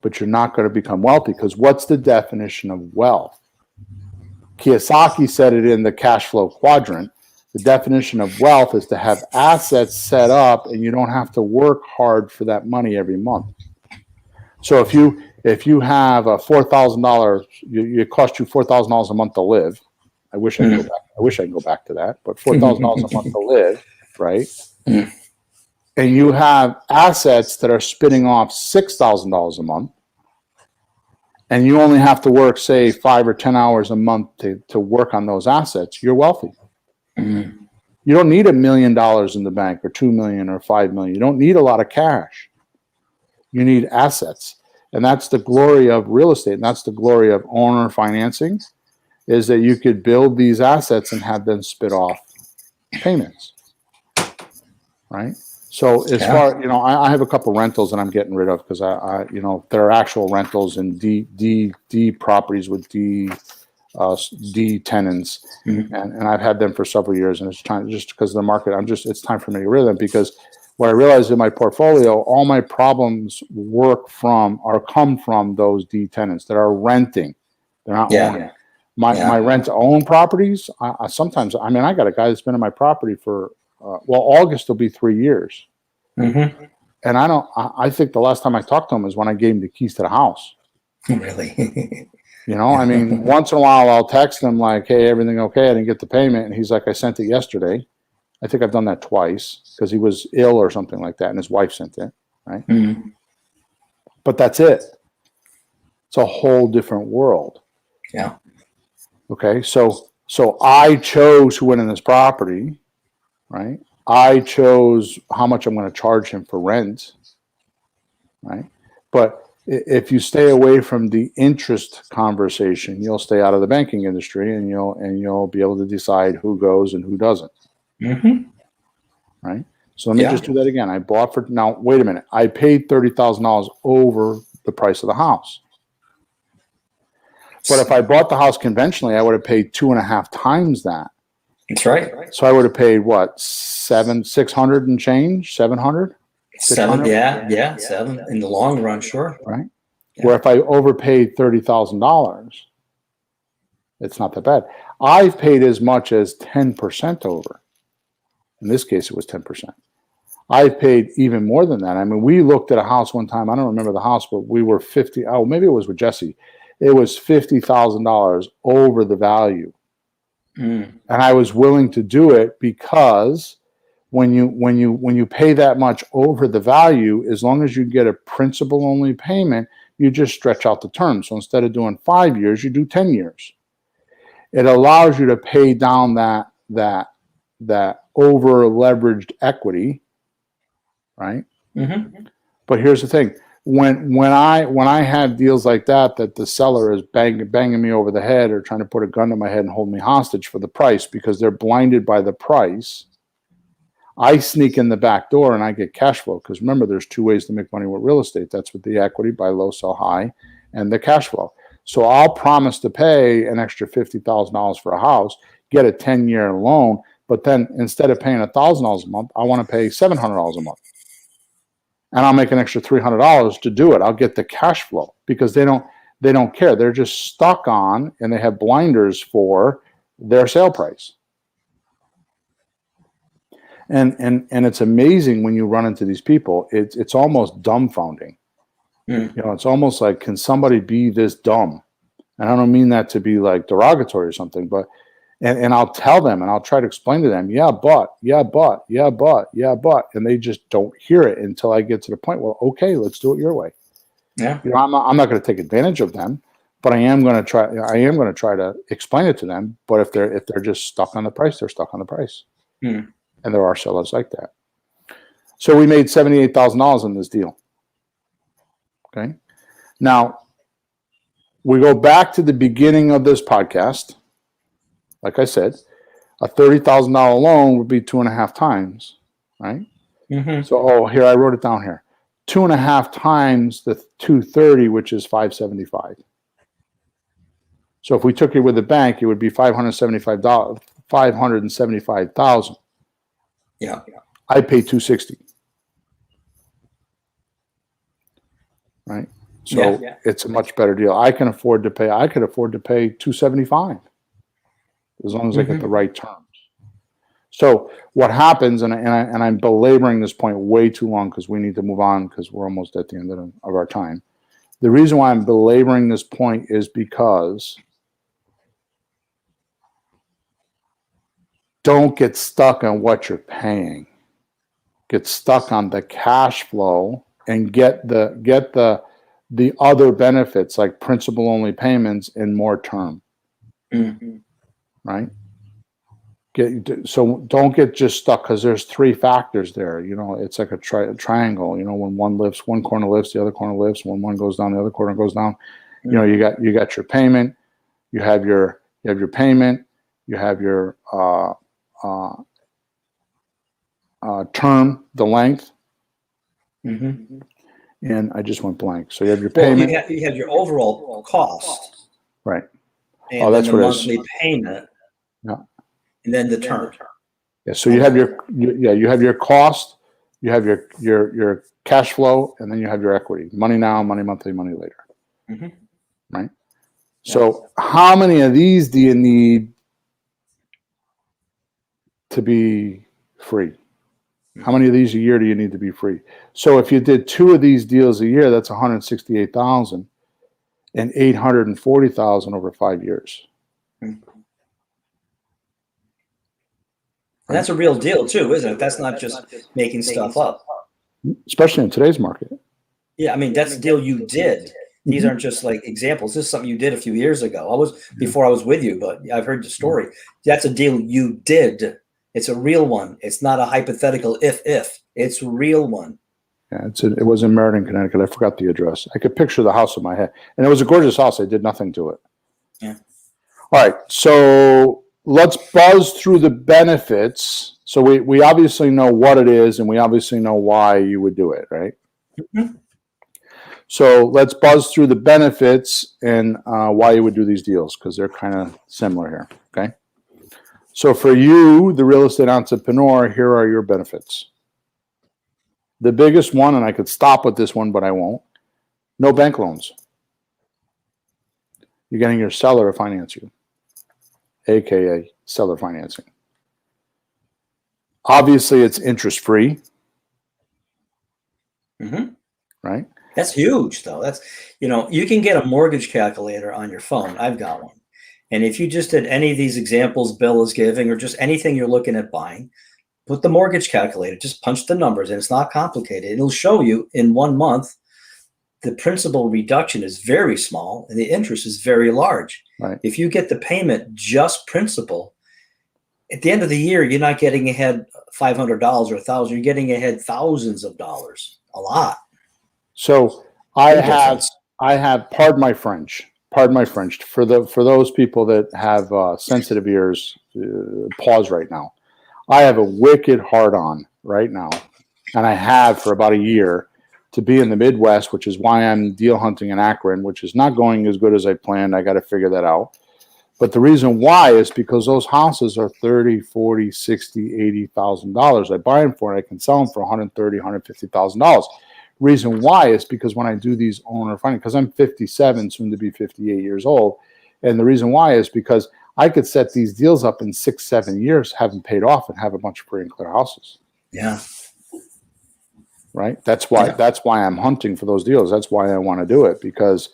but you're not going to become wealthy, because what's the definition of wealth? Kiyosaki said it in the cash flow quadrant. The definition of wealth is to have assets set up and you don't have to work hard for that money every month. So if you have a $4,000, it costs you $4,000 a month to live. I wish I could go back to that, but $4,000 a month to live, right? And you have assets that are spitting off $6,000 a month, and you only have to work, say, 5 or 10 hours a month to work on those assets, you're wealthy. You don't need $1 million in the bank, or 2 million, or 5 million. You don't need a lot of cash. You need assets. And that's the glory of real estate. And that's the glory of owner financing, is that you could build these assets and have them spit off payments. Right? So as far, I have a couple rentals that I'm getting rid of, because there are actual rentals and D properties with D tenants, and I've had them for several years, and it's time, just because of the market, it's time for me to get rid of them, because what I realized in my portfolio, all my problems come from those D tenants that are renting. They're not owning. My rent to own properties, sometimes, I got a guy that's been in my property for, August will be 3 years. And I think the last time I talked to him is when I gave him the keys to the house. Really? Once in a while I'll text him like, hey, everything okay? I didn't get the payment. And he's like, I sent it yesterday. I think I've done that twice, because he was ill or something like that, and his wife sent it, right? But that's it. It's a whole different world. Yeah. Okay. So I chose who went in this property, right? I chose how much I'm going to charge him for rent, right? But if you stay away from the interest conversation, you'll stay out of the banking industry, and you'll be able to decide who goes and who doesn't. Right? So let me just do that again. I bought for, now wait a minute. I paid $30,000 over the price of the house. But if I bought the house conventionally, I would have paid 2.5 times that. That's right. So I would have paid what, 600 and change, 700? 7, yeah, 7 in the long run, sure. Right. Where if I overpaid $30,000, it's not that bad. I've paid as much as 10% over. In this case, it was 10%. I've paid even more than that. I mean, we looked at a house one time. I don't remember the house, but we were maybe it was with Jesse. It was $50,000 over the value. And I was willing to do it because when you pay that much over the value, as long as you get a principal only payment, you just stretch out the term. So instead of doing 5 years, you do 10 years. It allows you to pay down that over leveraged equity, right? Mm-hmm. But here's the thing: when I had deals like that the seller is banging me over the head or trying to put a gun to my head and hold me hostage for the price because they're blinded by the price, I sneak in the back door and I get cash flow. Because remember, there's 2 ways to make money with real estate. That's with the equity, buy low, sell high, and the cash flow. So I'll promise to pay an extra $50,000 for a house, get a 10-year loan, but then instead of paying $1,000 a month, I want to pay $700 a month. And I'll make an extra $300 to do it. I'll get the cash flow because they don't care. They're just stuck on, and they have blinders for their sale price. And it's amazing when you run into these people. It's almost dumbfounding. It's almost like, can somebody be this dumb? And I don't mean that to be like derogatory or something, but and I'll tell them and I'll try to explain to them, but, and they just don't hear it until I get to the point. Well, okay, let's do it your way. Yeah, I'm not going to take advantage of them, but I am going to try. I am going to try to explain it to them. But if they're just stuck on the price, they're stuck on the price. And there are sellers like that. So we made $78,000 in this deal. Okay. Now, we go back to the beginning of this podcast. Like I said, a $30,000 loan would be 2.5 times, right? Mm-hmm. So, here, I wrote it down here. 2.5 times the 230, which is 575. So if we took it with the bank, it would be $575,000. Yeah. I pay 260. Right. So it's a much better deal. I could afford to pay 275 as long as I get the right terms. So what happens, and I'm belaboring this point way too long because we need to move on because we're almost at the end of our time. The reason why I'm belaboring this point is because don't get stuck on what you're paying. Get stuck on the cash flow and get the other benefits like principal only payments and more term. Mm-hmm. Right? So don't get just stuck because there's 3 factors there. It's like a triangle. When one corner lifts, the other corner lifts. When one goes down, the other corner goes down. Mm-hmm. You got your payment. You have your payment. You have your term, the length. Mm-hmm. And I just went blank. So you have your payment. You have your overall cost. Right. And that's the monthly payment. Yeah. And then the term. Yeah. So you have you have your cost, you have your cash flow, and then you have your equity. Money now, money monthly, money later. Mm-hmm. Right. Yeah. So how many of these do you need to be free? How many of these a year do you need to be free? So if you did 2 of these deals a year, that's $168,000 and $840,000 over 5 years. And that's a real deal too, isn't it? That's not just making stuff up. Especially in today's market. Yeah, I mean, that's a deal you did. These aren't just like examples. This is something you did a few years ago. Before I was with you, but I've heard the story. That's a deal you did. It's a real one. It's not a hypothetical if. It's a real one. Yeah, it was in Meriden, Connecticut. I forgot the address. I could picture the house in my head. And it was a gorgeous house. I did nothing to it. Yeah. All right. So let's buzz through the benefits. So we obviously know what it is, and we obviously know why you would do it, right? Mm-hmm. So let's buzz through the benefits and why you would do these deals, because they're kind of similar here, okay? So for you, the real estate entrepreneur, here are your benefits. The biggest one, and I could stop with this one, but I won't. No bank loans. You're getting your seller to finance you, aka seller financing. Obviously, it's interest free, right? That's huge, though. That's, you can get a mortgage calculator on your phone. I've got one. And if you just did any of these examples Bill is giving, or just anything you're looking at buying, put the mortgage calculator, just punch the numbers, and it's not complicated. It'll show you in 1 month, the principal reduction is very small and the interest is very large. Right. If you get the payment just principal, at the end of the year, you're not getting ahead $500 or $1,000. You're getting ahead thousands of dollars, a lot. So I have, pardon my French, for those people that have sensitive ears, pause right now. I have a wicked hard on right now, and I have for about a year, to be in the Midwest, which is why I'm deal hunting in Akron, which is not going as good as I planned. I got to figure that out. But the reason why is because those houses are $30,000, $40,000, $60,000, $80,000. I buy them for it. I can sell them for $130,000, $150,000. Reason why is because when I do these owner finance, because I'm 57, soon to be 58 years old. And the reason why is because I could set these deals up in 6, 7 years, have them paid off, and have a bunch of free and clear houses. Yeah. Right. That's why I'm hunting for those deals. That's why I want to do it, because,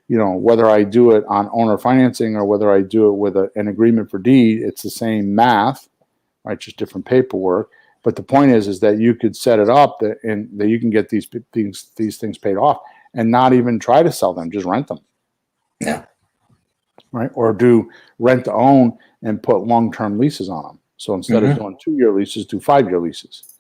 whether I do it on owner financing or whether I do it with an agreement for deed, it's the same math, right? Just different paperwork. But the point is that you could set it up and that you can get these things paid off and not even try to sell them, just rent them. Yeah. Right. Or do rent to own and put long-term leases on them. So instead of doing 2-year leases, do 5-year leases.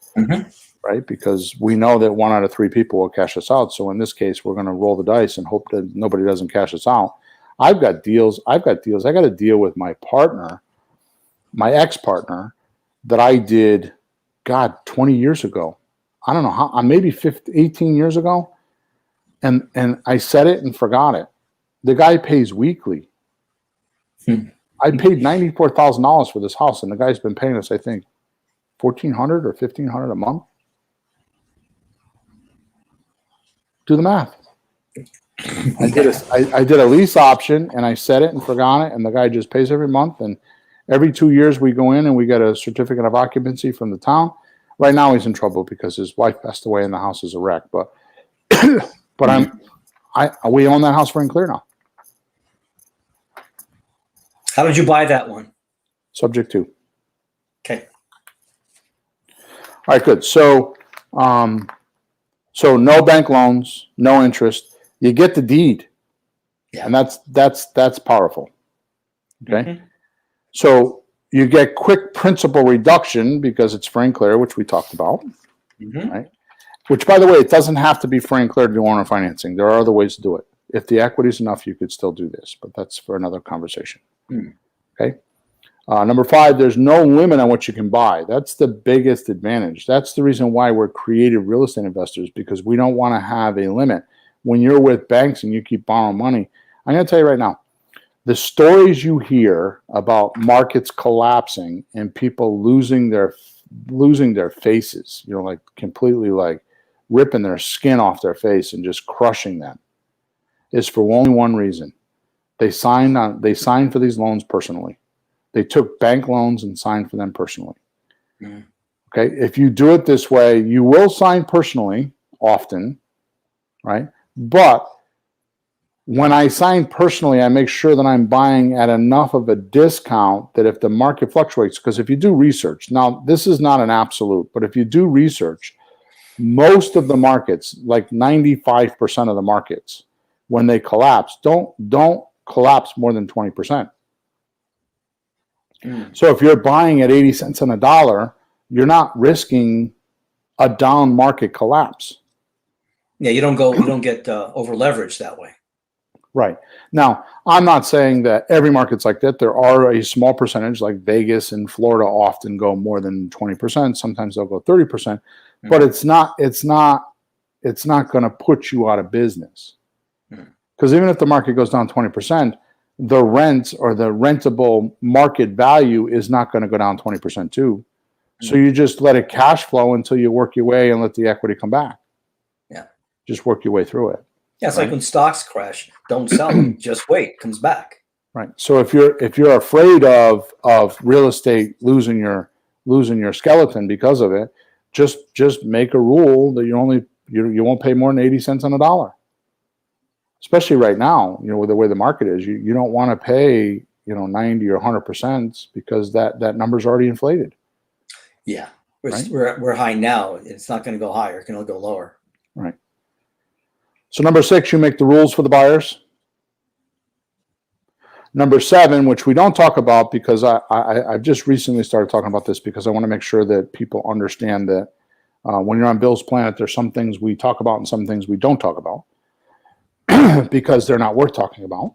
Right? Because we know that 1 out of 3 people will cash us out. So in this case, we're going to roll the dice and hope that nobody doesn't cash us out. I've got deals. I got a deal with my partner, my ex-partner, that I did, 20 years ago. I don't know how, maybe 18 years ago. And I said it and forgot it. The guy pays weekly. I paid $94,000 for this house, and the guy's been paying us, I think, $1,400 or $1,500 a month. Do the math. I did a lease option, and I set it and forgot it, and the guy just pays every month. And every 2 years we go in and we get a certificate of occupancy from the town. Right now he's in trouble because his wife passed away and the house is a wreck. But we own that house free and clear now. How did you buy that one? Subject to. Okay. All right, good. So no bank loans, no interest. You get the deed, and that's powerful. Okay, so you get quick principal reduction because it's free and clear, which we talked about, right? Which, by the way, it doesn't have to be free and clear to do owner financing. There are other ways to do it. If the equity is enough, you could still do this, but that's for another conversation. Okay. Number 5, there's no limit on what you can buy. That's the biggest advantage. That's the reason why we're creative real estate investors, because we don't want to have a limit. When you're with banks and you keep borrowing money, I'm going to tell you right now, the stories you hear about markets collapsing and people losing their faces, like completely like ripping their skin off their face and just crushing them, is for only one reason. They signed for these loans personally. They took bank loans and signed for them personally. Okay. If you do it this way, you will sign personally often, right? But when I sign personally, I make sure that I'm buying at enough of a discount that if the market fluctuates, because if you do research, now this is not an absolute, but if you do research, most of the markets, like 95% of the markets, when they collapse, don't collapse more than 20%. So if you're buying at 80 cents on a dollar, you're not risking a down market collapse. Yeah, you don't get over leveraged that way. Right. Now, I'm not saying that every market's like that. There are a small percentage, like Vegas and Florida often go more than 20%. Sometimes they'll go 30%, but it's not going to put you out of business. Because even if the market goes down 20%, the rent or the rentable market value is not going to go down 20% too. So you just let it cash flow until you work your way and let the equity come back. Yeah. Just work your way through it. Yeah, it's like when stocks crash, don't sell them. Just wait, comes back. Right. So if you're afraid of real estate losing your skeleton because of it, just make a rule that you won't pay more than 80 cents on a dollar. Especially right now, with the way the market is, you don't want to pay 90 or 100% because that number's already inflated. Yeah, we're high now. It's not going to go higher. It can only go lower. Right. So number 6, you make the rules for the buyers. Number 7, which we don't talk about because I've just recently started talking about this because I want to make sure that people understand that when you're on Bill's Planet, there's some things we talk about and some things we don't talk about because they're not worth talking about.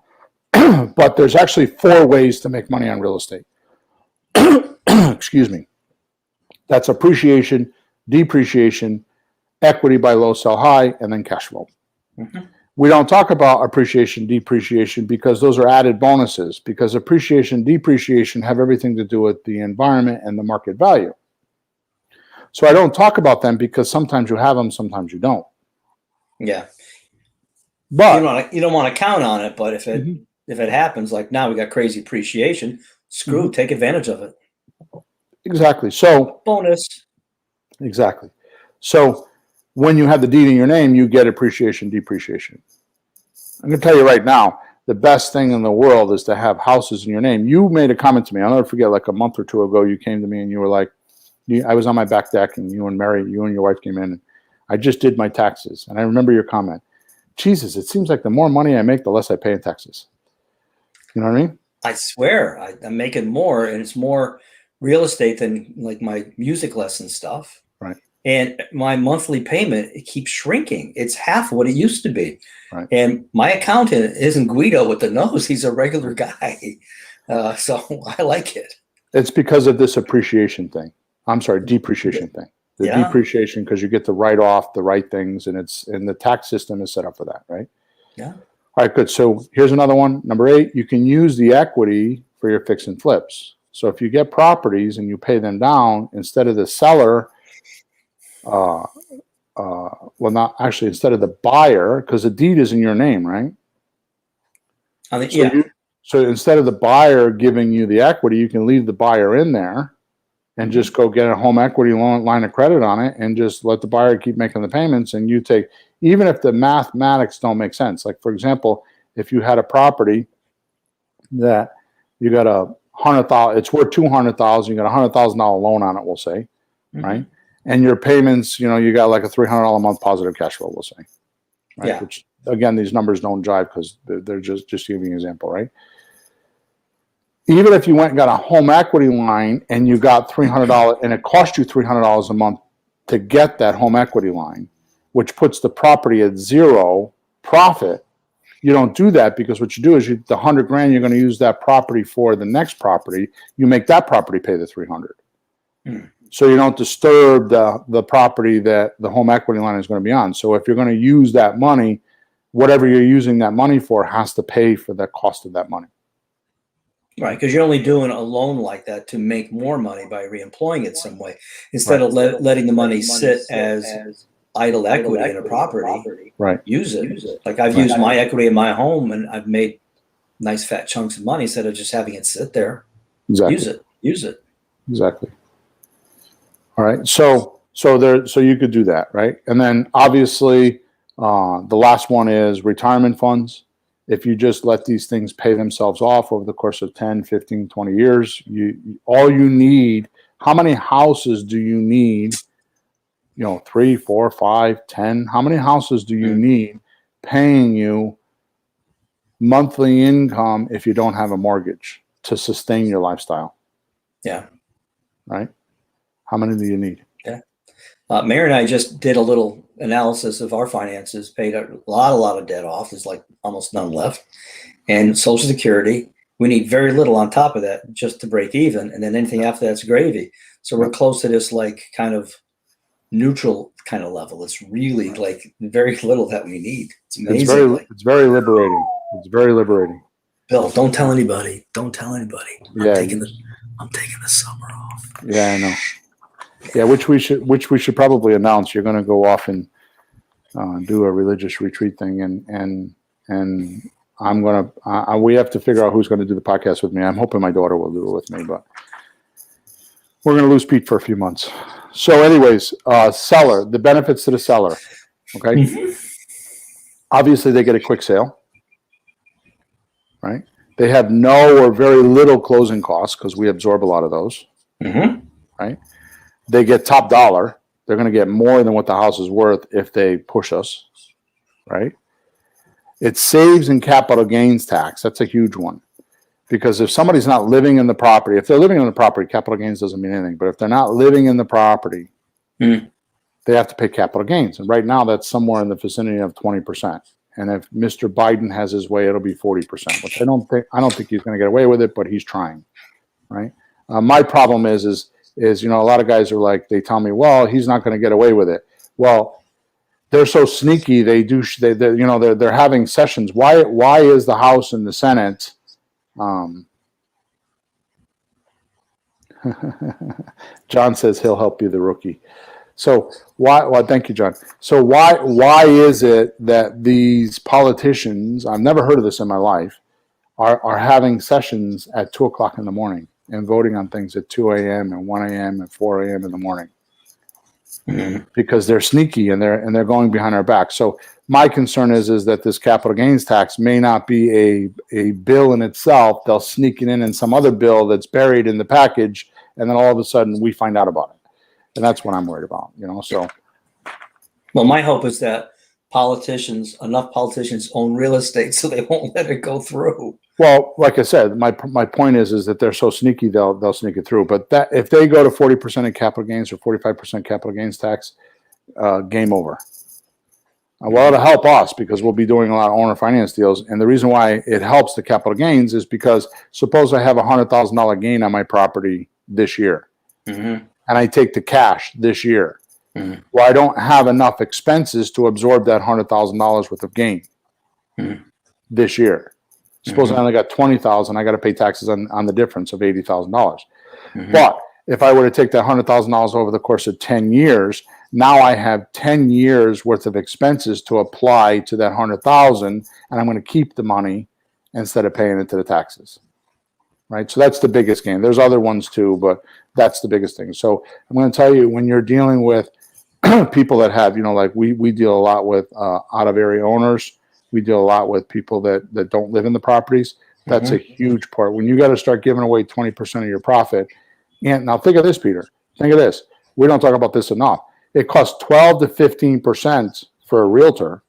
But there's actually 4 ways to make money on real estate. Excuse me. That's appreciation, depreciation, equity buy low, sell high, and then cash flow. Mm-hmm. We don't talk about appreciation, depreciation because those are added bonuses because appreciation, depreciation have everything to do with the environment and the market value. So I don't talk about them because sometimes you have them, sometimes you don't. Yeah. But you don't want to count on it, but if it happens, like now we got crazy appreciation, take advantage of it. Exactly. So bonus. Exactly. So when you have the deed in your name, you get appreciation, depreciation. I'm going to tell you right now, the best thing in the world is to have houses in your name. You made a comment to me. I'll never forget, like a month or 2 ago, you came to me and you were like, I was on my back deck and you and your wife came in and I just did my taxes. And I remember your comment, Jesus, it seems like the more money I make, the less I pay in taxes. You know what I mean? I swear I'm making more and it's more real estate than like my music lesson stuff. Right. And my monthly payment, it keeps shrinking. It's half what it used to be. Right. And my accountant isn't Guido with the nose. He's a regular guy. So I like it. It's because of this appreciation thing. I'm sorry, depreciation thing. The depreciation, because you get to write off the right things and the tax system is set up for that, right? Yeah. All right, good. So here's another one. Number 8, you can use the equity for your fix and flips. So if you get properties and you pay them down, instead of the seller, instead of the buyer, because the deed is in your name, right? So instead of the buyer giving you the equity, you can leave the buyer in there and just go get a home equity line of credit on it and just let the buyer keep making the payments. And you take, even if the mathematics don't make sense. Like, for example, if you had a property that you got $100,000, it's worth $200,000, you got $100,000 loan on it, we'll say, right? And your payments, you got like a $300 a month positive cash flow, we'll say, right? Yeah. Which again, these numbers don't jive because they're just giving you an example, right? Even if you went and got a home equity line and you got $300 and it cost you $300 a month to get that home equity line, which puts the property at 0 profit, you don't do that because what you do is the $100,000 you're going to use that property for the next property, you make that property pay the $300. So you don't disturb the property that the home equity line is going to be on. So if you're going to use that money, whatever you're using that money for has to pay for the cost of that money. Right, because you're only doing a loan like that to make more money by reemploying it some way instead of letting the money sit as idle equity in a property. Right. Use it. Like I've used my equity in my home and I've made nice fat chunks of money instead of just having it sit there. Exactly. Use it. Exactly. All right. So you could do that, right? And then obviously the last one is retirement funds. If you just let these things pay themselves off over the course of 10, 15, 20 years, all you need, how many houses do you need? 3, 4, 5, 10. How many houses do you need paying you monthly income if you don't have a mortgage to sustain your lifestyle? Yeah. Right? How many do you need? Yeah. Mary and I just did a little analysis of our finances, paid a lot of debt off. There's like almost none left. And Social Security, we need very little on top of that just to break even. And then anything after that's gravy. So we're close to this like kind of neutral kind of level. It's really like very little that we need. It's amazing. It's very liberating. It's very liberating. Bill, don't tell anybody. Don't tell anybody. Yeah. I'm taking the summer off. Yeah, I know. Yeah, which we should probably announce. You're going to go off and do a religious retreat thing, and I'm gonna we have to figure out who's going to do the podcast with me. I'm hoping my daughter will do it with me, but we're going to lose Pete for a few months. So, anyways, seller, the benefits to the seller. Okay, obviously they get a quick sale, right? They have no or very little closing costs because we absorb a lot of those, right? They get top dollar. They're going to get more than what the house is worth if they push us, right? It saves in capital gains tax. That's a huge one. Because if somebody's not living in the property, if they're living in the property, capital gains doesn't mean anything. But if they're not living in the property, they have to pay capital gains. And right now, that's somewhere in the vicinity of 20%. And if Mr. Biden has his way, it'll be 40%. Which I don't think he's going to get away with it, but he's trying, right? My problem is a lot of guys are like, they tell me, well, he's not going to get away with it. Well, they're so sneaky. They're having sessions. Why is the House and the Senate? John says he'll help you, the rookie. So why? Well, thank you, John. So why is it that these politicians, I've never heard of this in my life, are having sessions at 2:00 in the morning and voting on things at 2 a.m. and 1 a.m. and 4 a.m. in the morning? Because they're sneaky and they're going behind our back. So my concern is that this capital gains tax may not be a bill in itself. They'll sneak it in some other bill that's buried in the package, and then all of a sudden we find out about it. And that's what I'm worried about, so. Well, my hope is that enough politicians own real estate so they won't let it go through. Well, like I said, my point is that they're so sneaky they'll sneak it through. But that if they go to 40% in capital gains or 45% capital gains tax, game over. Well, it'll help us because we'll be doing a lot of owner finance deals. And the reason why it helps the capital gains is because suppose I have a $100,000 gain on my property this year, and I take the cash this year. Well, I don't have enough expenses to absorb that $100,000 worth of gain this year. Suppose I only got $20,000, I got to pay taxes on the difference of $80,000. But if I were to take that $100,000 over the course of 10 years, now I have 10 years worth of expenses to apply to that $100,000, and I'm going to keep the money instead of paying it to the taxes. Right? So that's the biggest gain. There's other ones too, but that's the biggest thing. So I'm going to tell you, when you're dealing with people that have, like we deal a lot with out of area owners. We deal a lot with people that don't live in the properties. That's a huge part. When you got to start giving away 20% of your profit, and now think of this, Peter. Think of this. We don't talk about this enough. It costs 12 to 15% for a realtor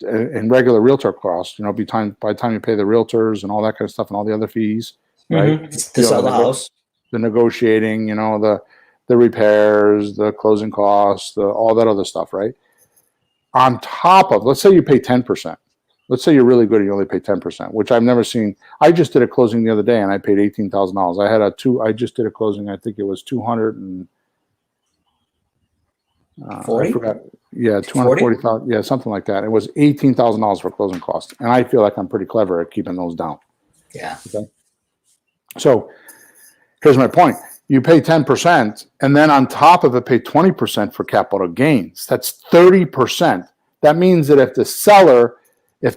in regular realtor costs. By the time you pay the realtors and all that kind of stuff and all the other fees, right? To sell the house, the negotiating, the repairs, the closing costs, all that other stuff, right? On top of, let's say you pay 10%. Let's say you're really good and you only pay 10%, which I've never seen. I just did a closing the other day and I paid $18,000. I just did a closing. I think it was 200 and 40? I forgot. Yeah, 240,000. Yeah, something like that. It was $18,000 for closing costs, and I feel like I'm pretty clever at keeping those down. Yeah. Okay. So here's my point. You pay 10%, and then on top of it, pay 20% for capital gains. That's 30%. That means that if the seller is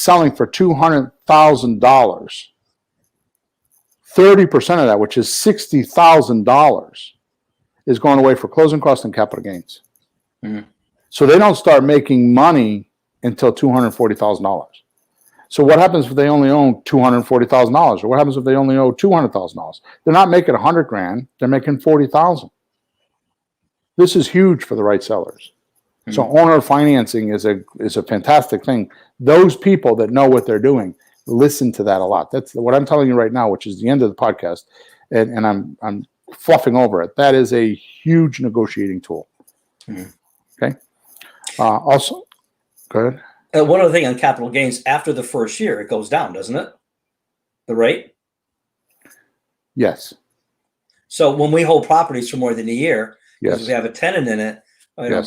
selling for $200,000, 30% of that, which is $60,000, is going away for closing costs and capital gains. So they don't start making money until $240,000. So what happens if they only own $240,000? Or what happens if they only owe $200,000? They're not making $100,000. They're making $40,000. This is huge for the right sellers. So owner financing is a fantastic thing. Those people that know what they're doing, listen to that a lot. That's what I'm telling you right now, which is the end of the podcast, and I'm fluffing over it. That is a huge negotiating tool. Okay. Also, go ahead. One other thing on capital gains, after the first year, it goes down, doesn't it? The rate? Yes. So when we hold properties for more than a year, because Yes. we have a tenant in it,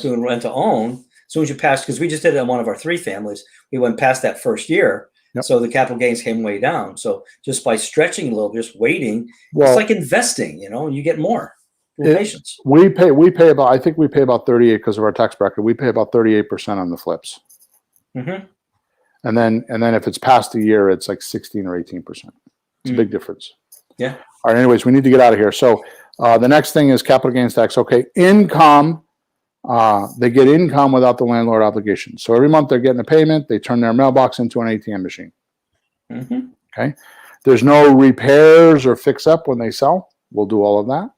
doing rent to own, as soon as you pass, because we just did it on one of our 3 families, we went past that first year. Yep. So the capital gains came way down. So just by stretching a little, just waiting, Well, it's like investing, you get more. Patience. We pay about, I think we pay about 38 because of our tax bracket. We pay about 38% on the flips. Mm-hmm. And then if it's past a year, it's like 16 or 18%. It's a big difference. Yeah. All right. Anyways, we need to get out of here. So the next thing is capital gains tax. Okay. Income. They get income without the landlord obligation. So every month they're getting a payment. They turn their mailbox into an ATM machine. Mm-hmm. Okay. There's no repairs or fix up when they sell. We'll do all of that.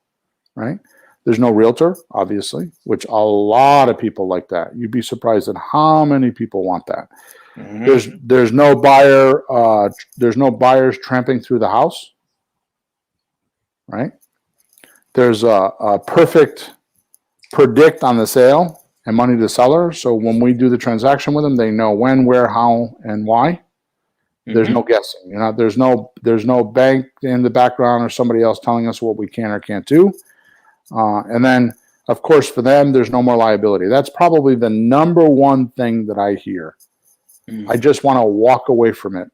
Right. There's no realtor, obviously, which a lot of people like that. You'd be surprised at how many people want that. Mm-hmm. There's no buyer. There's no buyers tramping through the house. Right. There's a perfect predict on the sale and money to the seller. So when we do the transaction with them, they know when, where, how, and why. There's no guessing. You know, there's no bank in the background or somebody else telling us what we can or can't do. And then, of course, for them, there's no more liability. That's probably the number one thing that I hear. I just want to walk away from it.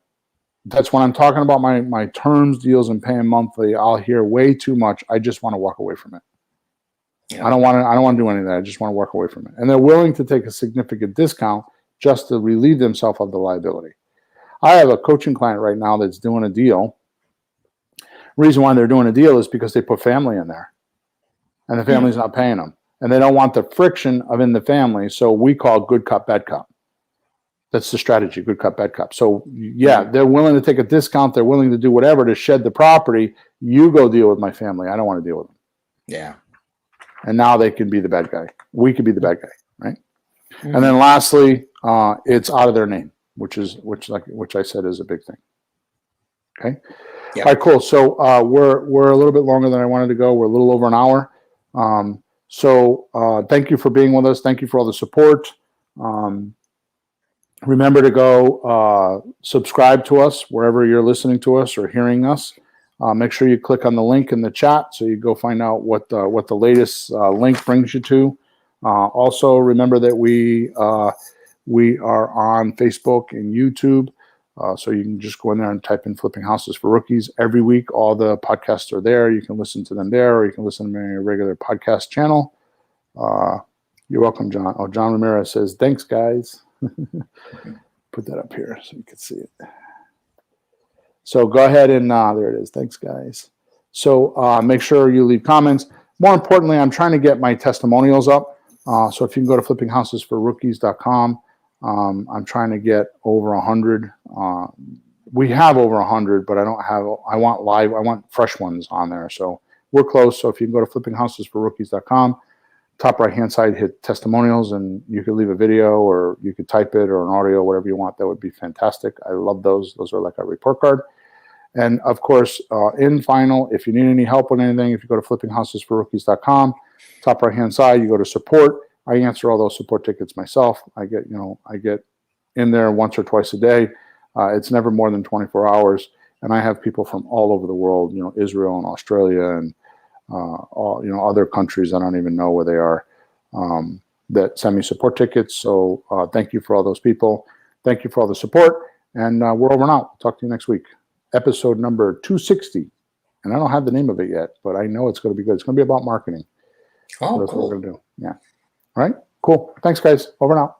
That's when I'm talking about my terms, deals, and paying monthly. I'll hear way too much. I just want to walk away from it. Yeah. I don't want to do any of that. I just want to walk away from it. And they're willing to take a significant discount just to relieve themselves of the liability. I have a coaching client right now that's doing a deal. Reason why they're doing a deal is because they put family in there, and the family's not paying them, and they don't want the friction of in the family. So we call good cop, bad cop. That's the strategy, good cop, bad cop. So yeah, they're willing to take a discount. They're willing to do whatever to shed the property. You go deal with my family. I don't want to deal with them. Yeah. And now they can be the bad guy. We could be the bad guy, right? Mm-hmm. And then lastly, it's out of their name, which I said is a big thing. Okay. Yeah. All right, cool. So we're a little bit longer than I wanted to go. We're a little over an hour. So thank you for being with us. Thank you for all the support. Remember to go subscribe to us wherever you're listening to us or hearing us. Make sure you click on the link in the chat so you go find out what the latest link brings you to. Also, remember that we are on Facebook and YouTube, so you can just go in there and type in "Flipping Houses for Rookies" every week. All the podcasts are there. You can listen to them there, or you can listen to them on your regular podcast channel. You're welcome, John. Oh, John Ramirez says, "Thanks, guys." Put that up here so you can see it. So go ahead and there it is. Thanks, guys. So make sure you leave comments. More importantly, I'm trying to get my testimonials up. So if you can go to flippinghousesforrookies.com, I'm trying to get over 100. We have over 100, but I want fresh ones on there. So we're close. So if you can go to flippinghousesforrookies.com, top right-hand side, hit testimonials, and you could leave a video or you could type it or an audio, whatever you want. That would be fantastic. I love those. Those are like a report card. And of course, in final, if you need any help with anything, if you go to flippinghousesforrookies.com, top right-hand side, you go to support. I answer all those support tickets myself. I get in there once or twice a day. It's never more than 24 hours. And I have people from all over the world, Israel and Australia and other countries I don't even know where they are, that send me support tickets. So thank you for all those people. Thank you for all the support. And we're over and out. Talk to you next week. Episode number 260. And I don't have the name of it yet, but I know it's going to be good. It's going to be about marketing. Oh, so that's cool. What we're going to do. Yeah. All right. Cool. Thanks, guys. Over and out.